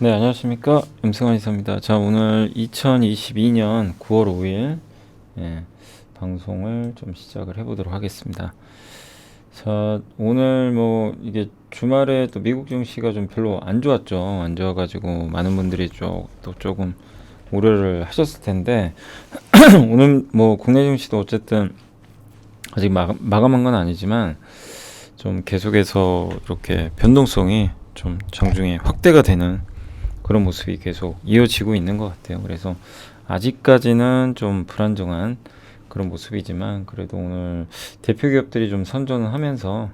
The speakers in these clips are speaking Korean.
네, 안녕하십니까. 임승환 이사입니다. 자, 오늘 2022년 9월 5일 방송을 좀 시작을 해보도록 하겠습니다. 자, 오늘 뭐 이게 주말에 또 미국 증시가 좀 별로 안 좋았죠. 안 좋아가지고 많은 분들이 또 조금 우려를 하셨을 텐데 오늘 뭐 국내 증시도 어쨌든 아직 마감한 건 아니지만 좀 계속해서 이렇게 변동성이 좀 장중에 확대가 되는 그런 모습이 계속 이어지고 있는 것 같아요. 그래서 아직까지는 좀 불안정한 그런 모습이지만 그래도 오늘 대표 기업들이 좀 선전을 하면서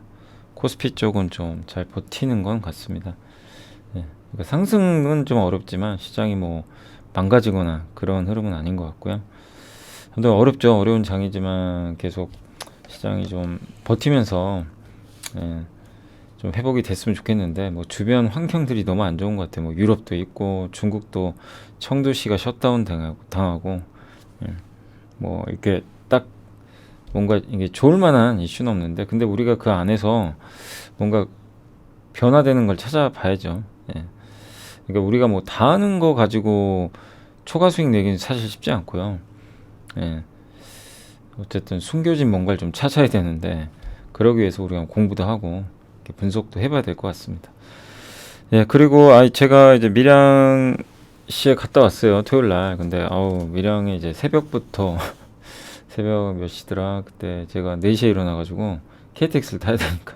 코스피 쪽은 좀 잘 버티는 건 같습니다. 예, 그러니까 상승은 좀 어렵지만 시장이 뭐 망가지거나 그런 흐름은 아닌 것 같고요. 근데 어렵죠. 어려운 장이지만 계속 시장이 좀 버티면서 예, 좀 회복이 됐으면 좋겠는데 뭐 주변 환경들이 너무 안 좋은 것 같아요. 뭐 유럽도 있고 중국도 청두시가 셧다운 당하고 예, 뭐 이렇게 딱 뭔가 이게 좋을 만한 이슈는 없는데 근데 우리가 그 안에서 뭔가 변화되는 걸 찾아봐야죠. 예. 그러니까 우리가 뭐 다 아는 거 가지고 초과 수익 내기는 사실 쉽지 않고요. 예. 어쨌든 숨겨진 뭔가를 좀 찾아야 되는데 그러기 위해서 우리가 공부도 하고 분석도 해봐야 될 것 같습니다. 예, 그리고 제가 이제 밀양시에 갔다 왔어요. 토요일 날. 근데 밀양에 이제 새벽부터 새벽 몇 시더라. 그때 제가 4시에 일어나가지고 KTX를 타야 되니까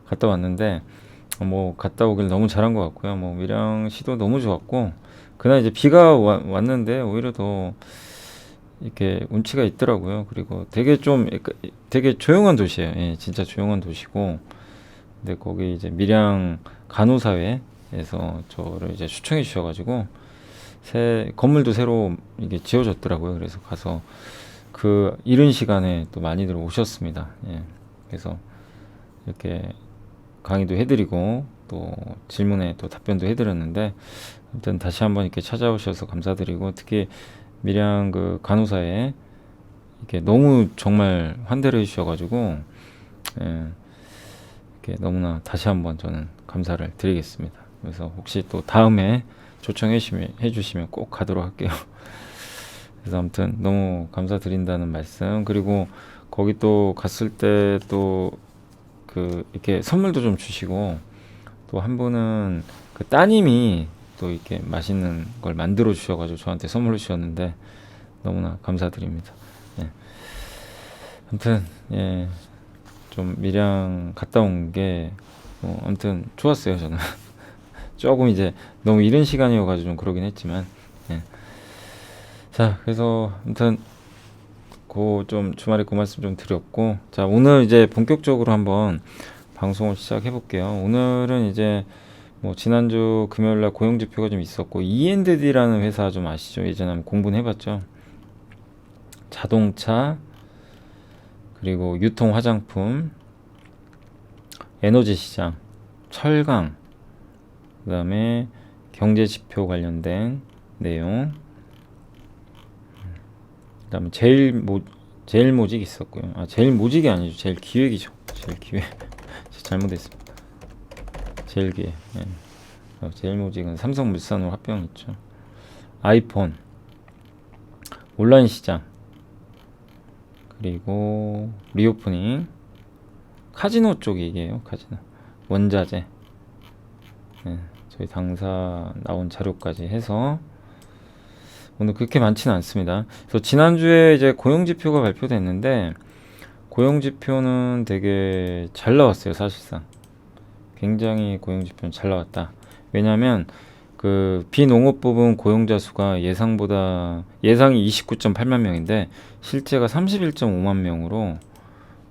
갔다 왔는데 뭐 갔다 오길 너무 잘한 것 같고요. 뭐 밀양시도 너무 좋았고 그날 이제 비가 왔는데 오히려 더 이렇게 운치가 있더라고요. 그리고 되게 조용한 도시예요. 예, 진짜 조용한 도시고 근데 거기 이제 밀양 간호사회에서 저를 이제 초청해 주셔가지고 새 건물도 새로 이게 지어졌더라고요. 그래서 가서 그 이른 시간에 또 많이들 오셨습니다. 예. 그래서 이렇게 강의도 해드리고 또 질문에 또 답변도 해드렸는데 아무튼 다시 한번 이렇게 찾아오셔서 감사드리고 특히 밀양 그 간호사에 이렇게 너무 정말 환대를 해주셔가지고 예. 이렇게 너무나 다시 한번 저는 감사를 드리겠습니다. 그래서 혹시 또 다음에 초청해 주시면 꼭 가도록 할게요. 그래서 아무튼 너무 감사드린다는 말씀 그리고 거기 또 갔을 때 또 그 이렇게 선물도 좀 주시고 또 한 분은 그 따님이 또 이렇게 맛있는 걸 만들어 주셔가지고 저한테 선물로 주셨는데 너무나 감사드립니다. 예. 아무튼 예. 좀 밀양 갔다 온 게 아무튼 좋았어요 저는. 조금 이제 너무 이른 시간이어가지고 좀 그러긴 했지만 예. 자 그래서 아무튼 그 좀 주말에 그 말씀 좀 드렸고 자 오늘 이제 본격적으로 한번 방송을 시작해 볼게요. 오늘은 이제 뭐 지난주 금요일날 고용지표가 좀 있었고 E&D라는 회사 좀 아시죠? 예전에 한번 공부는 해봤죠. 자동차 그리고 유통 화장품 에너지 시장 철강 그 다음에 경제 지표 관련된 내용 그 다음에 제일모직 있었고요. 제일모직이 아니죠. 제일기획이죠. 제일기획 잘못했습니다. 제일기획 제일모직은 삼성물산으로 합병했죠. 아이폰 온라인 시장 그리고 리오프닝 카지노 쪽 얘기예요. 카지노 원자재 저희 당사 나온 자료까지 해서 오늘 그렇게 많지는 않습니다. 그래서 지난주에 이제 고용지표가 발표됐는데 고용지표는 되게 잘 나왔어요. 사실상 굉장히 고용지표는 잘 나왔다. 왜냐하면 그 비농업 부분 고용자 수가 예상이 29.8만 명인데 실제가 31.5만 명으로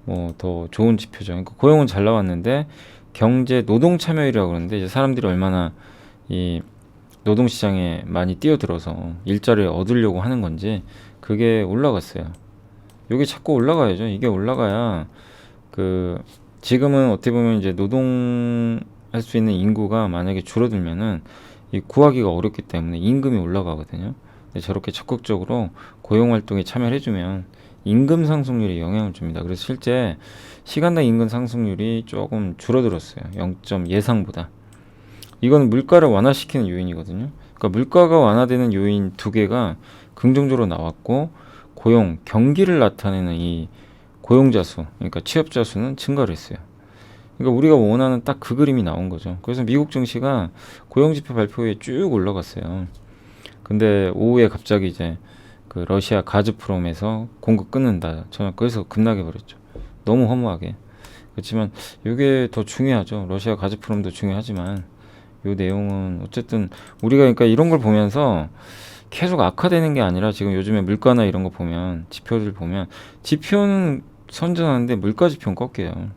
뭐 더 좋은 지표죠. 그러니까 고용은 잘 나왔는데 경제 노동 참여율이라고 그러는데 이제 사람들이 얼마나 이 노동시장에 많이 뛰어들어서 일자리를 얻으려고 하는 건지 그게 올라갔어요. 이게 자꾸 올라가야죠. 이게 올라가야 그 지금은 어떻게 보면 이제 노동할 수 있는 인구가 만약에 줄어들면은 이 구하기가 어렵기 때문에 임금이 올라가거든요. 근데 저렇게 적극적으로 고용 활동에 참여를 해주면 임금 상승률에 영향을 줍니다. 그래서 실제 시간당 임금 상승률이 조금 줄어들었어요. 0. 예상보다. 이건 물가를 완화시키는 요인이거든요. 그러니까 물가가 완화되는 요인 두 개가 긍정적으로 나왔고 고용, 경기를 나타내는 이 고용자 수, 그러니까 취업자 수는 증가를 했어요. 그러니까 우리가 원하는 딱 그 그림이 나온 거죠. 그래서 미국 증시가 고용지표 발표 후에 쭉 올라갔어요. 근데 오후에 갑자기 이제 그 러시아 가즈프롬에서 공급 끊는다. 저는 그래서 급락해 버렸죠. 너무 허무하게. 그렇지만 이게 더 중요하죠. 러시아 가즈프롬도 중요하지만 이 내용은 어쨌든 우리가 그러니까 이런 걸 보면서 계속 악화되는 게 아니라 지금 요즘에 물가나 이런 거 보면 지표들 보면 지표는 선전하는데 물가 지표는 꺾여요.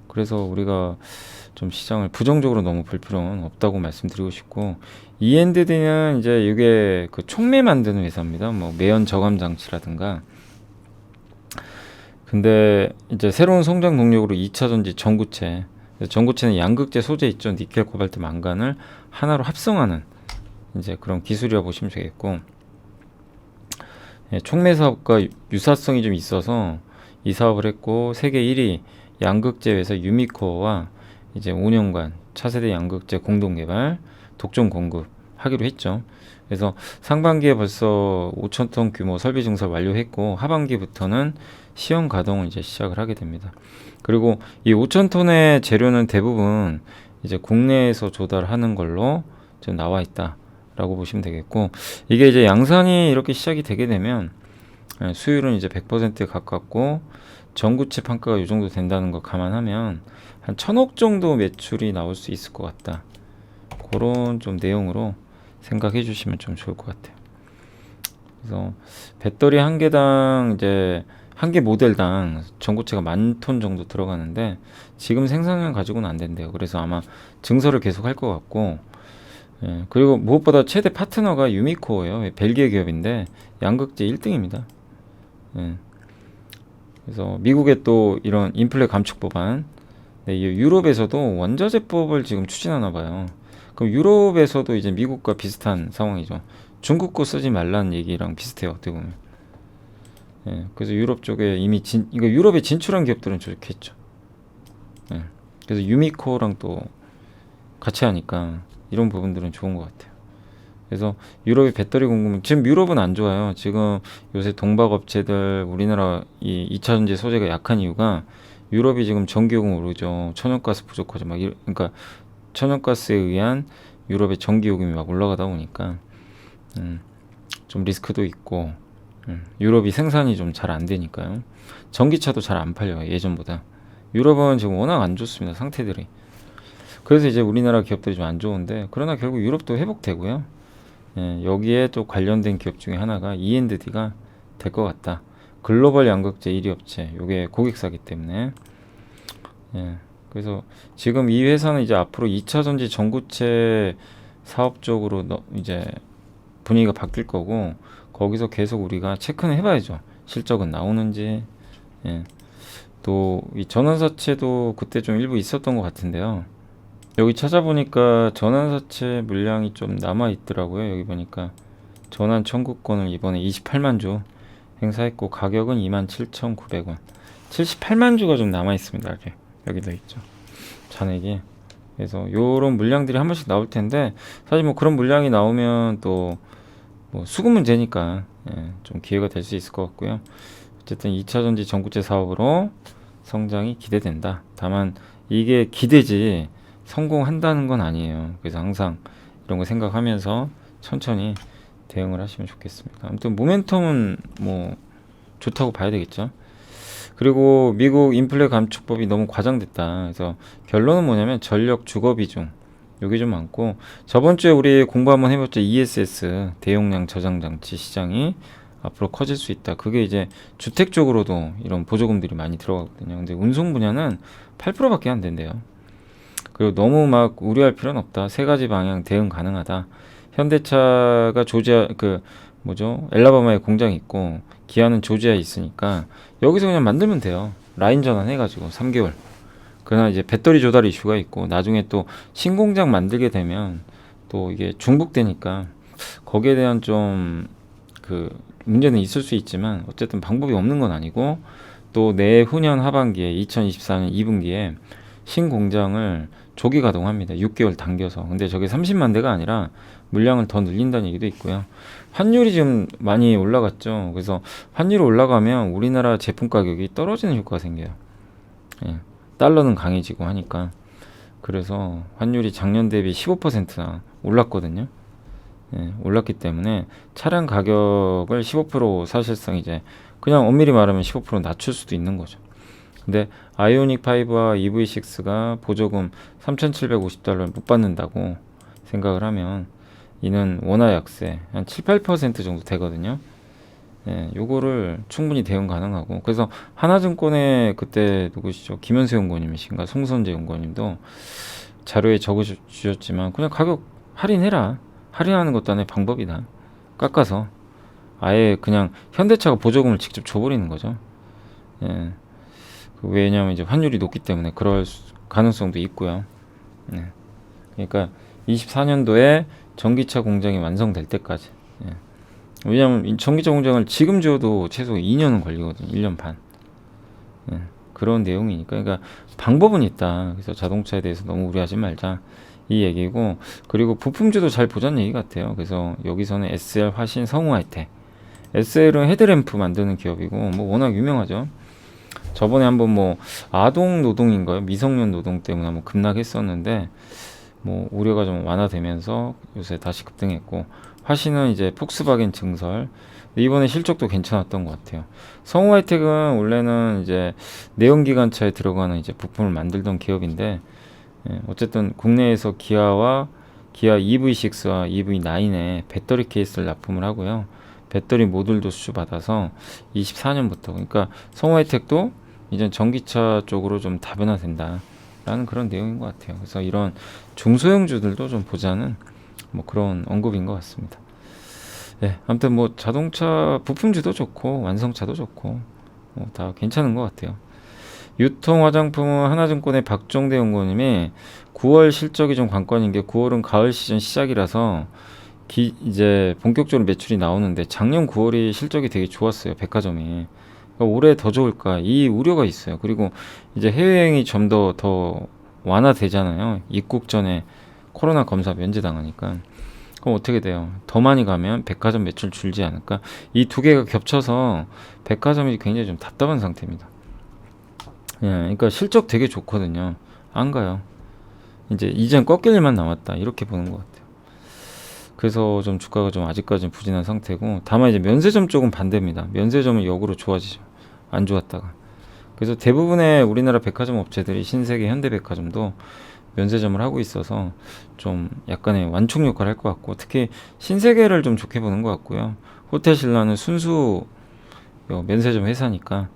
그래서 우리가 좀 시장을 부정적으로 너무 볼 필요는 없다고 말씀드리고 싶고 ENDD는 이제 이게 그 촉매 만드는 회사입니다. 뭐 매연 저감 장치라든가. 근데 이제 새로운 성장 동력으로 2차 전지 전구체. 전구체는 양극재 소재 있죠. 니켈, 코발트, 망간을 하나로 합성하는 이제 그런 기술이라고 보시면 되겠고, 예, 촉매 사업과 유사성이 좀 있어서 이 사업을 했고 세계 1위 양극재 회사 유미코어와 이제 5년간 차세대 양극재 공동 개발, 독점 공급하기로 했죠. 그래서 상반기에 벌써 5,000톤 규모 설비 증설 완료했고 하반기부터는 시험 가동을 이제 시작을 하게 됩니다. 그리고 이 5,000톤의 재료는 대부분 이제 국내에서 조달하는 걸로 지금 나와 있다라고 보시면 되겠고, 이게 이제 양산이 이렇게 시작이 되게 되면 수율은 이제 100%에 가깝고 전구체 판가가 이 정도 된다는 거 감안하면 한 1,000억 정도 매출이 나올 수 있을 것 같다. 그런 좀 내용으로 생각해 주시면 좀 좋을 것 같아요. 그래서 배터리 한 개당 이제 한 개 모델당 전구체가 10,000톤 정도 들어가는데 지금 생산량 가지고는 안 된대요. 그래서 아마 증설을 계속 할 것 같고, 예, 그리고 무엇보다 최대 파트너가 유미코어예요. 벨기에 기업인데 양극재 1등입니다. 예. 그래서 미국의 또 이런 인플레 감축 법안, 네, 유럽에서도 원자재법을 지금 추진하나 봐요. 그럼 유럽에서도 이제 미국과 비슷한 상황이죠. 중국 거 쓰지 말라는 얘기랑 비슷해요, 어떻게 보면. 예, 그래서 유럽 쪽에 이미 이거 유럽에 진출한 기업들은 좋겠죠. 예, 그래서 유미코랑 또 같이 하니까 이런 부분들은 좋은 것 같아요. 그래서 유럽의 배터리 공급은 지금 유럽은 안 좋아요. 지금 요새 동박 업체들 우리나라 이 2차 전지 소재가 약한 이유가 유럽이 지금 전기요금 오르죠. 천연가스 부족하죠. 그러니까 천연가스에 의한 유럽의 전기요금이 막 올라가다 보니까 좀 리스크도 있고, 유럽이 생산이 좀 잘 안 되니까요. 전기차도 잘 안 팔려요, 예전보다. 유럽은 지금 워낙 안 좋습니다, 상태들이. 그래서 이제 우리나라 기업들이 좀 안 좋은데, 그러나 결국 유럽도 회복되고요. 예, 여기에 또 관련된 기업 중에 하나가 ENDD가 될 것 같다. 글로벌 양극재 1위 업체, 요게 고객사기 때문에. 예, 그래서 지금 이 회사는 이제 앞으로 2차 전지 전구체 사업 쪽으로 이제 분위기가 바뀔 거고, 거기서 계속 우리가 체크는 해봐야죠. 실적은 나오는지. 예. 또 이 전환사채도 그때 좀 일부 있었던 것 같은데요. 여기 찾아보니까 전환사채 물량이 좀 남아 있더라고요. 여기 보니까 전환 청구권을 이번에 28만 주 행사했고 가격은 27,900원. 78만 주가 좀 남아 있습니다. 이렇게 여기도 있죠. 잔액이. 그래서 요런 물량들이 한 번씩 나올 텐데, 사실 뭐 그런 물량이 나오면 또 뭐 수급 문제니까, 예, 좀 기회가 될 수 있을 것 같고요. 어쨌든 2차 전지 전구체 사업으로 성장이 기대된다. 다만 이게 기대지 성공한다는 건 아니에요. 그래서 항상 이런 거 생각하면서 천천히 대응을 하시면 좋겠습니다. 아무튼 모멘텀은 뭐 좋다고 봐야 되겠죠. 그리고 미국 인플레 감축법이 너무 과장됐다. 그래서 결론은 뭐냐면 전력 주거 비중, 요게 좀 많고, 저번 주에 우리 공부 한번 해봤죠. ESS 대용량 저장 장치 시장이 앞으로 커질 수 있다. 그게 이제 주택 쪽으로도 이런 보조금들이 많이 들어가거든요. 근데 운송 분야는 8%밖에 안 된대요. 그리고 너무 막 우려할 필요는 없다. 세 가지 방향 대응 가능하다. 현대차가 조지아 엘라바마에 공장이 있고 기아는 조지아에 있으니까 여기서 그냥 만들면 돼요. 라인 전환 해가지고 3개월. 그러나 이제 배터리 조달 이슈가 있고 나중에 또 신공장 만들게 되면 또 이게 중복되니까 거기에 대한 좀 그 문제는 있을 수 있지만 어쨌든 방법이 없는 건 아니고, 또 내후년 하반기에 2024년 2분기에 신공장을 조기 가동합니다. 6개월 당겨서. 근데 저게 30만 대가 아니라 물량을 더 늘린다는 얘기도 있고요. 환율이 지금 많이 올라갔죠. 그래서 환율이 올라가면 우리나라 제품 가격이 떨어지는 효과가 생겨요. 예. 달러는 강해지고 하니까. 그래서 환율이 작년 대비 15%나 올랐거든요. 예, 올랐기 때문에 차량 가격을 15% 사실상 이제 그냥 엄밀히 말하면 15% 낮출 수도 있는 거죠. 근데 아이오닉 5와 EV6가 보조금 3,750달러를 못 받는다고 생각을 하면 이는 원화 약세 한 7, 8% 정도 되거든요. 예, 요거를 충분히 대응 가능하고 그래서 하나증권에 그때 누구시죠? 김현수 연구원님이신가 송선재 연구원님도 자료에 적어주셨지만 그냥 가격 할인해라. 할인하는 것도 하나의 방법이다. 깎아서 아예 그냥 현대차가 보조금을 직접 줘버리는 거죠. 예. 왜냐하면 이제 환율이 높기 때문에 그럴 가능성도 있고요. 예. 그러니까 24년도에 전기차 공장이 완성될 때까지. 예. 왜냐하면 전기차 공장을 지금 지어도 최소 2년은 걸리거든요. 1년 반. 예. 그런 내용이니까. 그러니까 방법은 있다. 그래서 자동차에 대해서 너무 우려하지 말자. 이 얘기고 그리고 부품주도 잘 보자는 얘기 같아요. 그래서 여기서는 SL, 화신, 성우 하이텍. SL은 헤드램프 만드는 기업이고 뭐 워낙 유명하죠. 저번에 한번 뭐 아동 노동인가요? 미성년 노동 때문에 한번 급락했었는데 뭐 우려가 좀 완화되면서 요새 다시 급등했고 화신은 이제 폭스바겐 증설 이번에 실적도 괜찮았던 것 같아요. 성우 하이텍은 원래는 이제 내연기관차에 들어가는 이제 부품을 만들던 기업인데 어쨌든 국내에서 기아 EV6와 EV9에 배터리 케이스를 납품을 하고요. 배터리 모듈도 수주받아서 24년부터 그러니까 성우 하이텍도 이제 전기차 쪽으로 좀 다변화된다 라는 그런 내용인 것 같아요. 그래서 이런 중소형주들도 좀 보자는 뭐 그런 언급인 것 같습니다. 네, 아무튼 뭐 자동차 부품주도 좋고 완성차도 좋고 다 괜찮은 것 같아요. 유통 화장품은 하나증권의 박종대 연구원님이 9월 실적이 좀 관건인 게 9월은 가을 시즌 시작이라서 이제 본격적으로 매출이 나오는데 작년 9월이 실적이 되게 좋았어요. 백화점이. 그러니까 올해 더 좋을까 이 우려가 있어요. 그리고 이제 해외여행이 좀 더 완화되잖아요. 입국 전에 코로나 검사 면제당하니까. 그럼 어떻게 돼요? 더 많이 가면 백화점 매출 줄지 않을까? 이 두 개가 겹쳐서 백화점이 굉장히 좀 답답한 상태입니다. 예, 그러니까 실적 되게 좋거든요. 안 가요. 이젠 꺾일 일만 남았다. 이렇게 보는 것 같아요. 그래서 좀 주가가 좀 아직까지는 부진한 상태고, 다만 이제 면세점 쪽은 반대입니다. 면세점은 역으로 좋아지죠. 안 좋았다가. 그래서 대부분의 우리나라 백화점 업체들이 신세계, 현대백화점도 면세점을 하고 있어서 좀 약간의 완충 역할을 할 것 같고, 특히 신세계를 좀 좋게 보는 것 같고요. 호텔신라는 순수 면세점 회사니까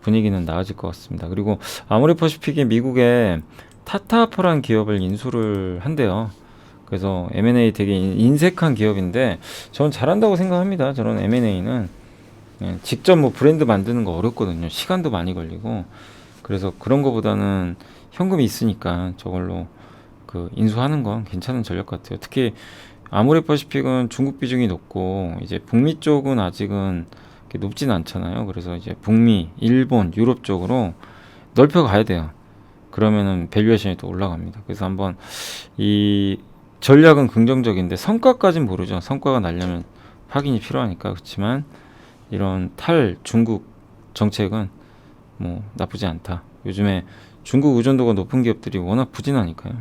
분위기는 나아질 것 같습니다. 그리고 아모레퍼시픽이 미국에 타타아퍼라는 기업을 인수를 한대요. 그래서 M&A 되게 인색한 기업인데 저는 잘한다고 생각합니다. 저런 M&A는 직접 뭐 브랜드 만드는 거 어렵거든요. 시간도 많이 걸리고 그래서 그런 거보다는 현금이 있으니까 저걸로 그 인수하는 건 괜찮은 전략 같아요. 특히 아모레퍼시픽은 중국 비중이 높고 이제 북미 쪽은 아직은 높진 않잖아요. 그래서 이제 북미, 일본, 유럽 쪽으로 넓혀 가야 돼요. 그러면은 밸류에이션이 또 올라갑니다. 그래서 한번 이 전략은 긍정적인데 성과까진 모르죠. 성과가 나려면 확인이 필요하니까. 그렇지만 이런 중국 정책은 뭐 나쁘지 않다. 요즘에 중국 의존도가 높은 기업들이 워낙 부진하니까요.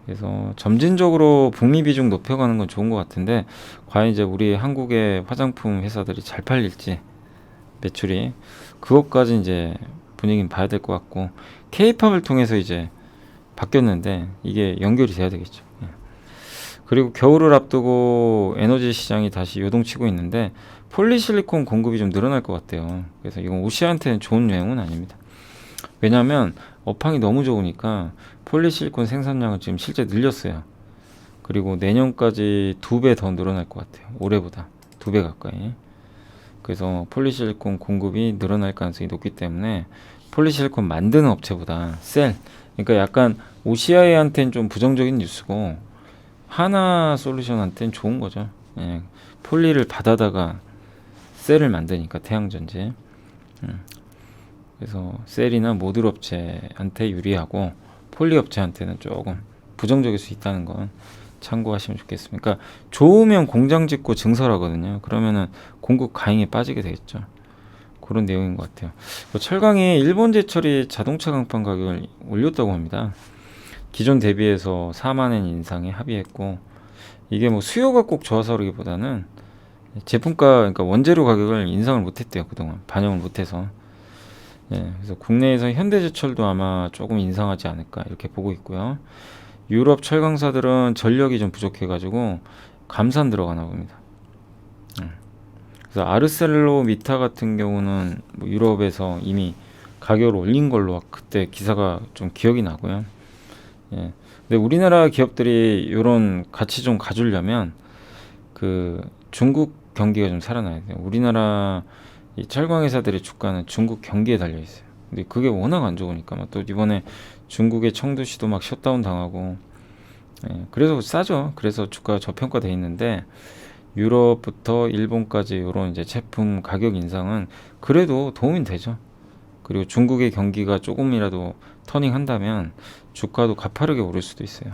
그래서 점진적으로 북미 비중 높여가는 건 좋은 것 같은데 과연 이제 우리 한국의 화장품 회사들이 잘 팔릴지 매출이 그것까지 이제 분위기는 봐야 될 것 같고 K-팝을 통해서 이제 바뀌었는데 이게 연결이 돼야 되겠죠. 그리고 겨울을 앞두고 에너지 시장이 다시 요동치고 있는데 폴리실리콘 공급이 좀 늘어날 것 같아요. 그래서 이건 오시아한테는 좋은 내용은 아닙니다. 왜냐하면 업황이 너무 좋으니까 폴리실리콘 생산량을 지금 실제 늘렸어요. 그리고 내년까지 2배 더 늘어날 것 같아요. 올해보다 2배 가까이. 그래서 폴리실리콘 공급이 늘어날 가능성이 높기 때문에 폴리실리콘 만드는 업체보다 그러니까 약간 OCI한테는 좀 부정적인 뉴스고 하나솔루션한테는 좋은 거죠. 예, 폴리를 받아다가 셀을 만드니까 태양전지. 그래서 셀이나 모듈 업체한테 유리하고 폴리 업체한테는 조금 부정적일 수 있다는 건 참고하시면 좋겠습니다. 그러니까 좋으면 공장 짓고 증설하거든요. 그러면은 공급 과잉에 빠지게 되겠죠. 그런 내용인 것 같아요. 철강이 일본 제철이 자동차 강판 가격을 올렸다고 합니다. 기존 대비해서 4만엔 인상에 합의했고, 이게 뭐 수요가 꼭 좋아서 그러기보다는 제품가, 그러니까 원재료 가격을 인상을 못했대요. 그동안 반영을 못해서. 예, 그래서 국내에서 현대제철도 아마 조금 인상하지 않을까 이렇게 보고 있고요. 유럽 철강사들은 전력이 좀 부족해가지고 감산 들어가나 봅니다. 그래서 아르셀로미타 같은 경우는 뭐 유럽에서 이미 가격을 올린 걸로 그때 기사가 좀 기억이 나고요. 예. 근데 우리나라 기업들이 이런 가치 좀 가주려면 그 중국 경기가 좀 살아나야 돼요. 우리나라 이 철강 회사들의 주가는 중국 경기에 달려 있어요. 근데 그게 워낙 안 좋으니까 또 이번에 중국의 청두시도 막 셧다운 당하고, 예, 그래서 싸죠. 그래서 주가가 저평가돼 있는데 유럽부터 일본까지 이런 이제 제품 가격 인상은 그래도 도움이 되죠. 그리고 중국의 경기가 조금이라도 터닝한다면 주가도 가파르게 오를 수도 있어요.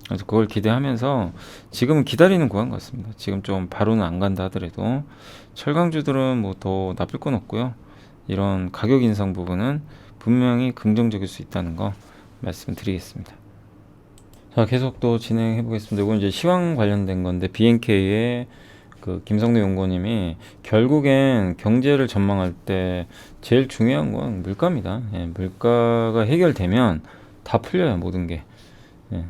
그래서 그걸 기대하면서 지금은 기다리는 구간 같습니다. 지금 좀 바로는 안 간다 하더라도 철강주들은 뭐 더 나쁠 건 없고요. 이런 가격 인상 부분은 분명히 긍정적일 수 있다는 거 말씀드리겠습니다. 자, 계속 또 진행해 보겠습니다. 이건 이제 시황 관련된 건데 BNK의 그 김성대 연구원님이 결국엔 경제를 전망할 때 제일 중요한 건 물가입니다. 예, 물가가 해결되면 다 풀려요, 모든 게. 예.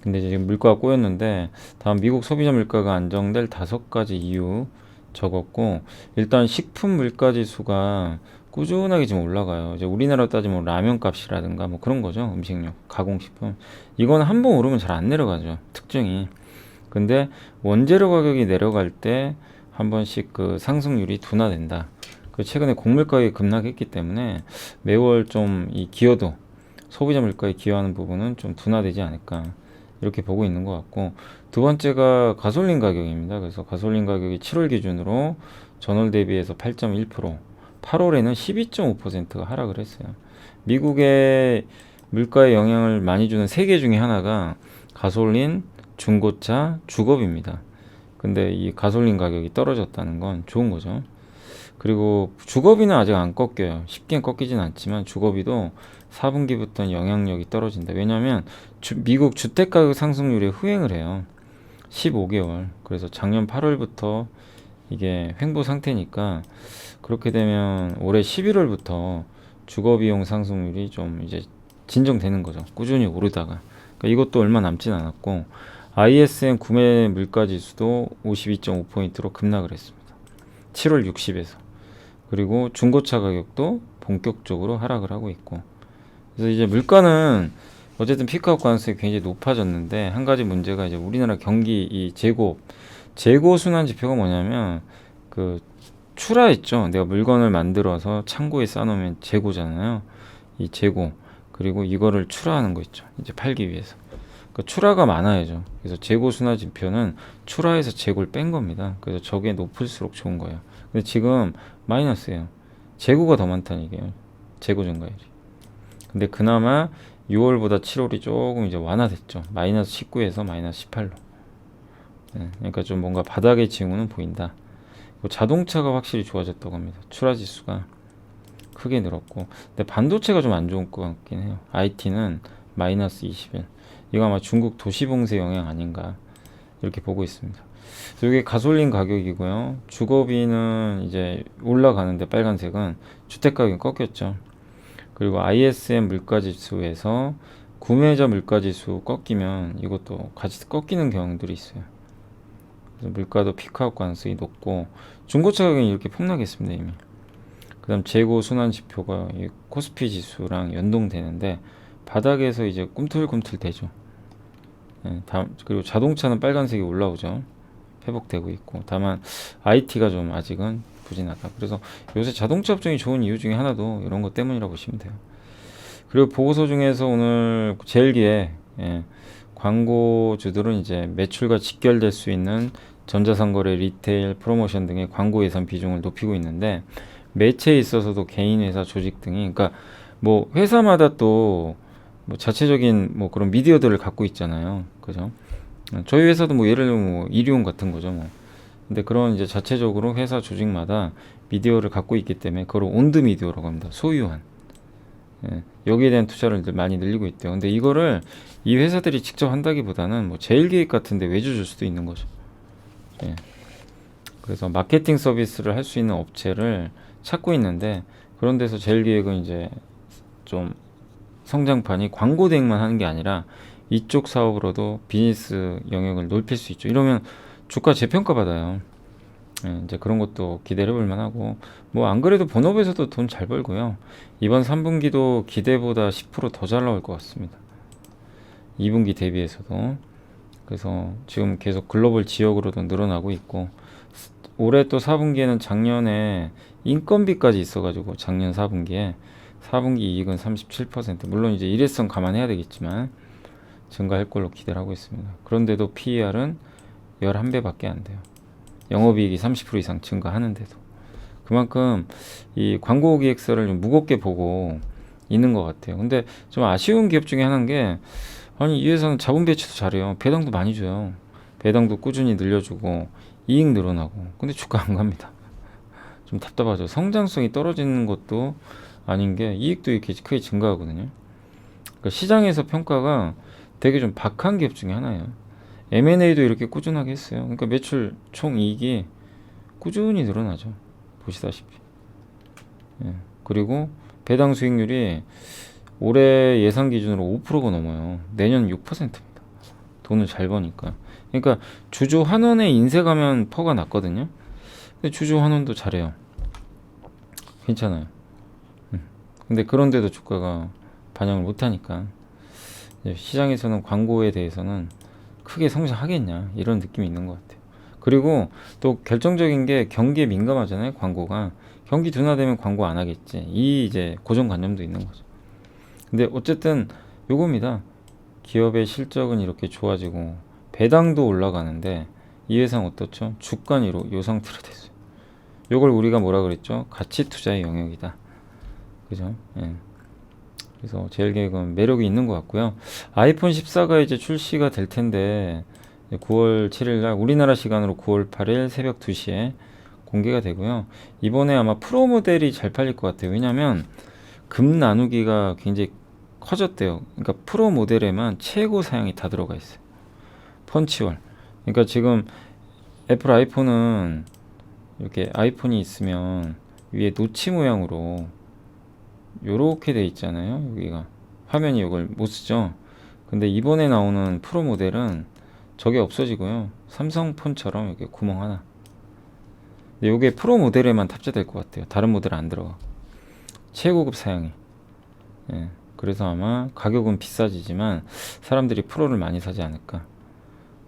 근데 이제 지금 물가가 꼬였는데 다음 미국 소비자 물가가 안정될 5가지 이유 적었고, 일단 식품 물가 지수가 꾸준하게 지금 올라가요. 이제 우리나라로 따지면 라면 값이라든가 뭐 그런 거죠. 음식료, 가공식품. 이건 한 번 오르면 잘 안 내려가죠. 특징이. 근데 원재료 가격이 내려갈 때 한 번씩 그 상승률이 둔화된다. 그 최근에 곡물 가격이 급락했기 때문에 매월 좀 이 기여도, 소비자 물가에 기여하는 부분은 좀 둔화되지 않을까 이렇게 보고 있는 것 같고, 두 번째가 가솔린 가격입니다. 그래서 가솔린 가격이 7월 기준으로 전월 대비해서 8.1%, 8월에는 12.5%가 하락을 했어요. 미국의 물가에 영향을 많이 주는 세 개 중에 하나가 가솔린, 중고차, 주겁입니다. 근데 이 가솔린 가격이 떨어졌다는 건 좋은 거죠. 그리고 주거비는 아직 안 꺾여요. 쉽게 꺾이진 않지만 주거비도 4분기부터는 영향력이 떨어진다. 왜냐하면 미국 주택가격 상승률이 후행을 해요. 15개월. 그래서 작년 8월부터 이게 횡보 상태니까, 그렇게 되면 올해 11월부터 주거비용 상승률이 좀 이제 진정되는 거죠. 꾸준히 오르다가. 그러니까 이것도 얼마 남진 않았고, ISM 구매 물가 지수도 52.5포인트로 급락을 했습니다. 7월 60에서. 그리고 중고차 가격도 본격적으로 하락을 하고 있고, 그래서 이제 물가는 어쨌든 피크아웃 가능성이 굉장히 높아졌는데, 한 가지 문제가 이제 우리나라 경기 이 재고 순환 지표가 뭐냐면 그 출하 있죠. 내가 물건을 만들어서 창고에 쌓아놓으면 재고잖아요. 이 재고, 그리고 이거를 출하하는 거 있죠. 이제 팔기 위해서. 그 출하가 많아야죠. 그래서 재고 순환 지표는 출하에서 재고를 뺀 겁니다. 그래서 저게 높을수록 좋은 거예요. 근데 지금 마이너스예요. 재고가 더 많다는 얘기예요. 재고 증가율이. 근데 그나마 6월보다 7월이 조금 이제 완화됐죠. 마이너스 19에서 마이너스 18로. 네, 그러니까 좀 뭔가 바닥의 징후는 보인다. 자동차가 확실히 좋아졌다고 합니다. 출하 지수가 크게 늘었고, 근데 반도체가 좀 안 좋은 것 같긴 해요. IT는 마이너스 21. 이거 아마 중국 도시봉쇄 영향 아닌가 이렇게 보고 있습니다. 이게 가솔린 가격이고요. 주거비는 이제 올라가는데 빨간색은 주택가격이 꺾였죠. 그리고 ISM 물가지수에서 구매자 물가지수 꺾이면 이것도 같이 꺾이는 경향들이 있어요. 그래서 물가도 피크아웃 가능성이 높고, 중고차 가격이 이렇게 폭락했습니다 이미. 그 다음 재고 순환 지표가 이 코스피 지수랑 연동되는데 바닥에서 이제 꿈틀꿈틀 대죠. 네, 그리고 자동차는 빨간색이 올라오죠. 회복되고 있고, 다만 IT가 좀 아직은 부진하다. 그래서 요새 자동차 업종이 좋은 이유 중에 하나도 이런 것 때문이라고 보시면 돼요. 그리고 보고서 중에서 오늘 제일기에, 예, 광고주들은 이제 매출과 직결될 수 있는 전자상거래, 리테일, 프로모션 등의 광고 예산 비중을 높이고 있는데, 매체에 있어서도 개인 회사, 조직 등이, 그러니까 뭐 회사마다 또 뭐 자체적인 뭐 그런 미디어들을 갖고 있잖아요. 그죠? 저희 회사도 뭐 예를 들면 뭐 일회용 같은 거죠, 뭐. 근데 그런 이제 자체적으로 회사 조직마다 미디어를 갖고 있기 때문에 그걸 온드 미디어라고 합니다. 소유한. 예, 여기에 대한 투자를 많이 늘리고 있대요. 근데 이거를 이 회사들이 직접 한다기보다는 뭐 제일기획 같은데 외주 줄 수도 있는 거죠. 예, 그래서 마케팅 서비스를 할 수 있는 업체를 찾고 있는데, 그런 데서 제일기획은 이제 좀 성장판이 광고 대행만 하는 게 아니라 이쪽 사업으로도 비즈니스 영역을 넓힐 수 있죠. 이러면 주가 재평가 받아요. 예, 이제 그런 것도 기대를 해볼 만하고, 뭐 안 그래도 본업에서도 돈 잘 벌고요. 이번 3분기도 기대보다 10%더 잘 나올 것 같습니다. 2분기 대비해서도. 그래서 지금 계속 글로벌 지역으로도 늘어나고 있고, 올해 또 4분기에는 작년에 인건비까지 있어가지고 작년 4분기에 4분기 이익은 37%, 물론 이제 일회성 감안해야 되겠지만 증가할 걸로 기대를 하고 있습니다. 그런데도 PER은 11배밖에 안 돼요. 영업이익이 30% 이상 증가하는데도. 그만큼 이 광고 기획서를 좀 무겁게 보고 있는 것 같아요. 근데 좀 아쉬운 기업 중에 하나인 게, 아니 이 회사는 자본 배치도 잘해요. 배당도 많이 줘요. 배당도 꾸준히 늘려주고 이익 늘어나고, 근데 주가 안 갑니다. 좀 답답하죠. 성장성이 떨어지는 것도 아닌 게 이익도 이렇게 크게 증가하거든요. 그러니까 시장에서 평가가 되게 좀 박한 기업 중에 하나예요. M&A도 이렇게 꾸준하게 했어요. 그러니까 매출 총 이익이 꾸준히 늘어나죠. 보시다시피. 예. 그리고 배당 수익률이 올해 예상 기준으로 5%가 넘어요. 내년 6%입니다. 돈을 잘 버니까. 그러니까 주주 환원에 인색하면 퍼가 났거든요. 근데 주주 환원도 잘해요. 괜찮아요. 근데 그런데도 주가가 반영을 못하니까 시장에서는 광고에 대해서는 크게 성장하겠냐 이런 느낌이 있는 것 같아요. 그리고 또 결정적인 게 경기에 민감하잖아요. 광고가 경기 둔화되면 광고 안 하겠지, 이 이제 고정관념도 있는 거죠. 근데 어쨌든 요겁니다. 기업의 실적은 이렇게 좋아지고 배당도 올라가는데 이 회사는 어떻죠? 주가는 요 상태로 됐어요. 요걸 우리가 뭐라 그랬죠? 가치 투자의 영역이다. 그죠? 예. 그래서 제일기획은 매력이 있는 것 같고요. 아이폰 14가 이제 출시가 될 텐데 9월 7일 날 우리나라 시간으로 9월 8일 새벽 2시에 공개가 되고요. 이번에 아마 프로 모델이 잘 팔릴 것 같아요. 왜냐면 금 나누기가 굉장히 커졌대요. 그러니까 프로 모델에만 최고 사양이 다 들어가 있어요. 펀치월. 그러니까 지금 애플 아이폰은 이렇게 아이폰이 있으면 위에 노치 모양으로 요렇게 돼 있잖아요. 여기가 화면이 이걸 못 쓰죠. 근데 이번에 나오는 프로 모델은 저게 없어지고요. 삼성폰처럼 이렇게 구멍 하나. 근데 요게 프로 모델에만 탑재될 것 같아요. 다른 모델 안 들어가. 최고급 사양이. 예. 그래서 아마 가격은 비싸지지만 사람들이 프로를 많이 사지 않을까.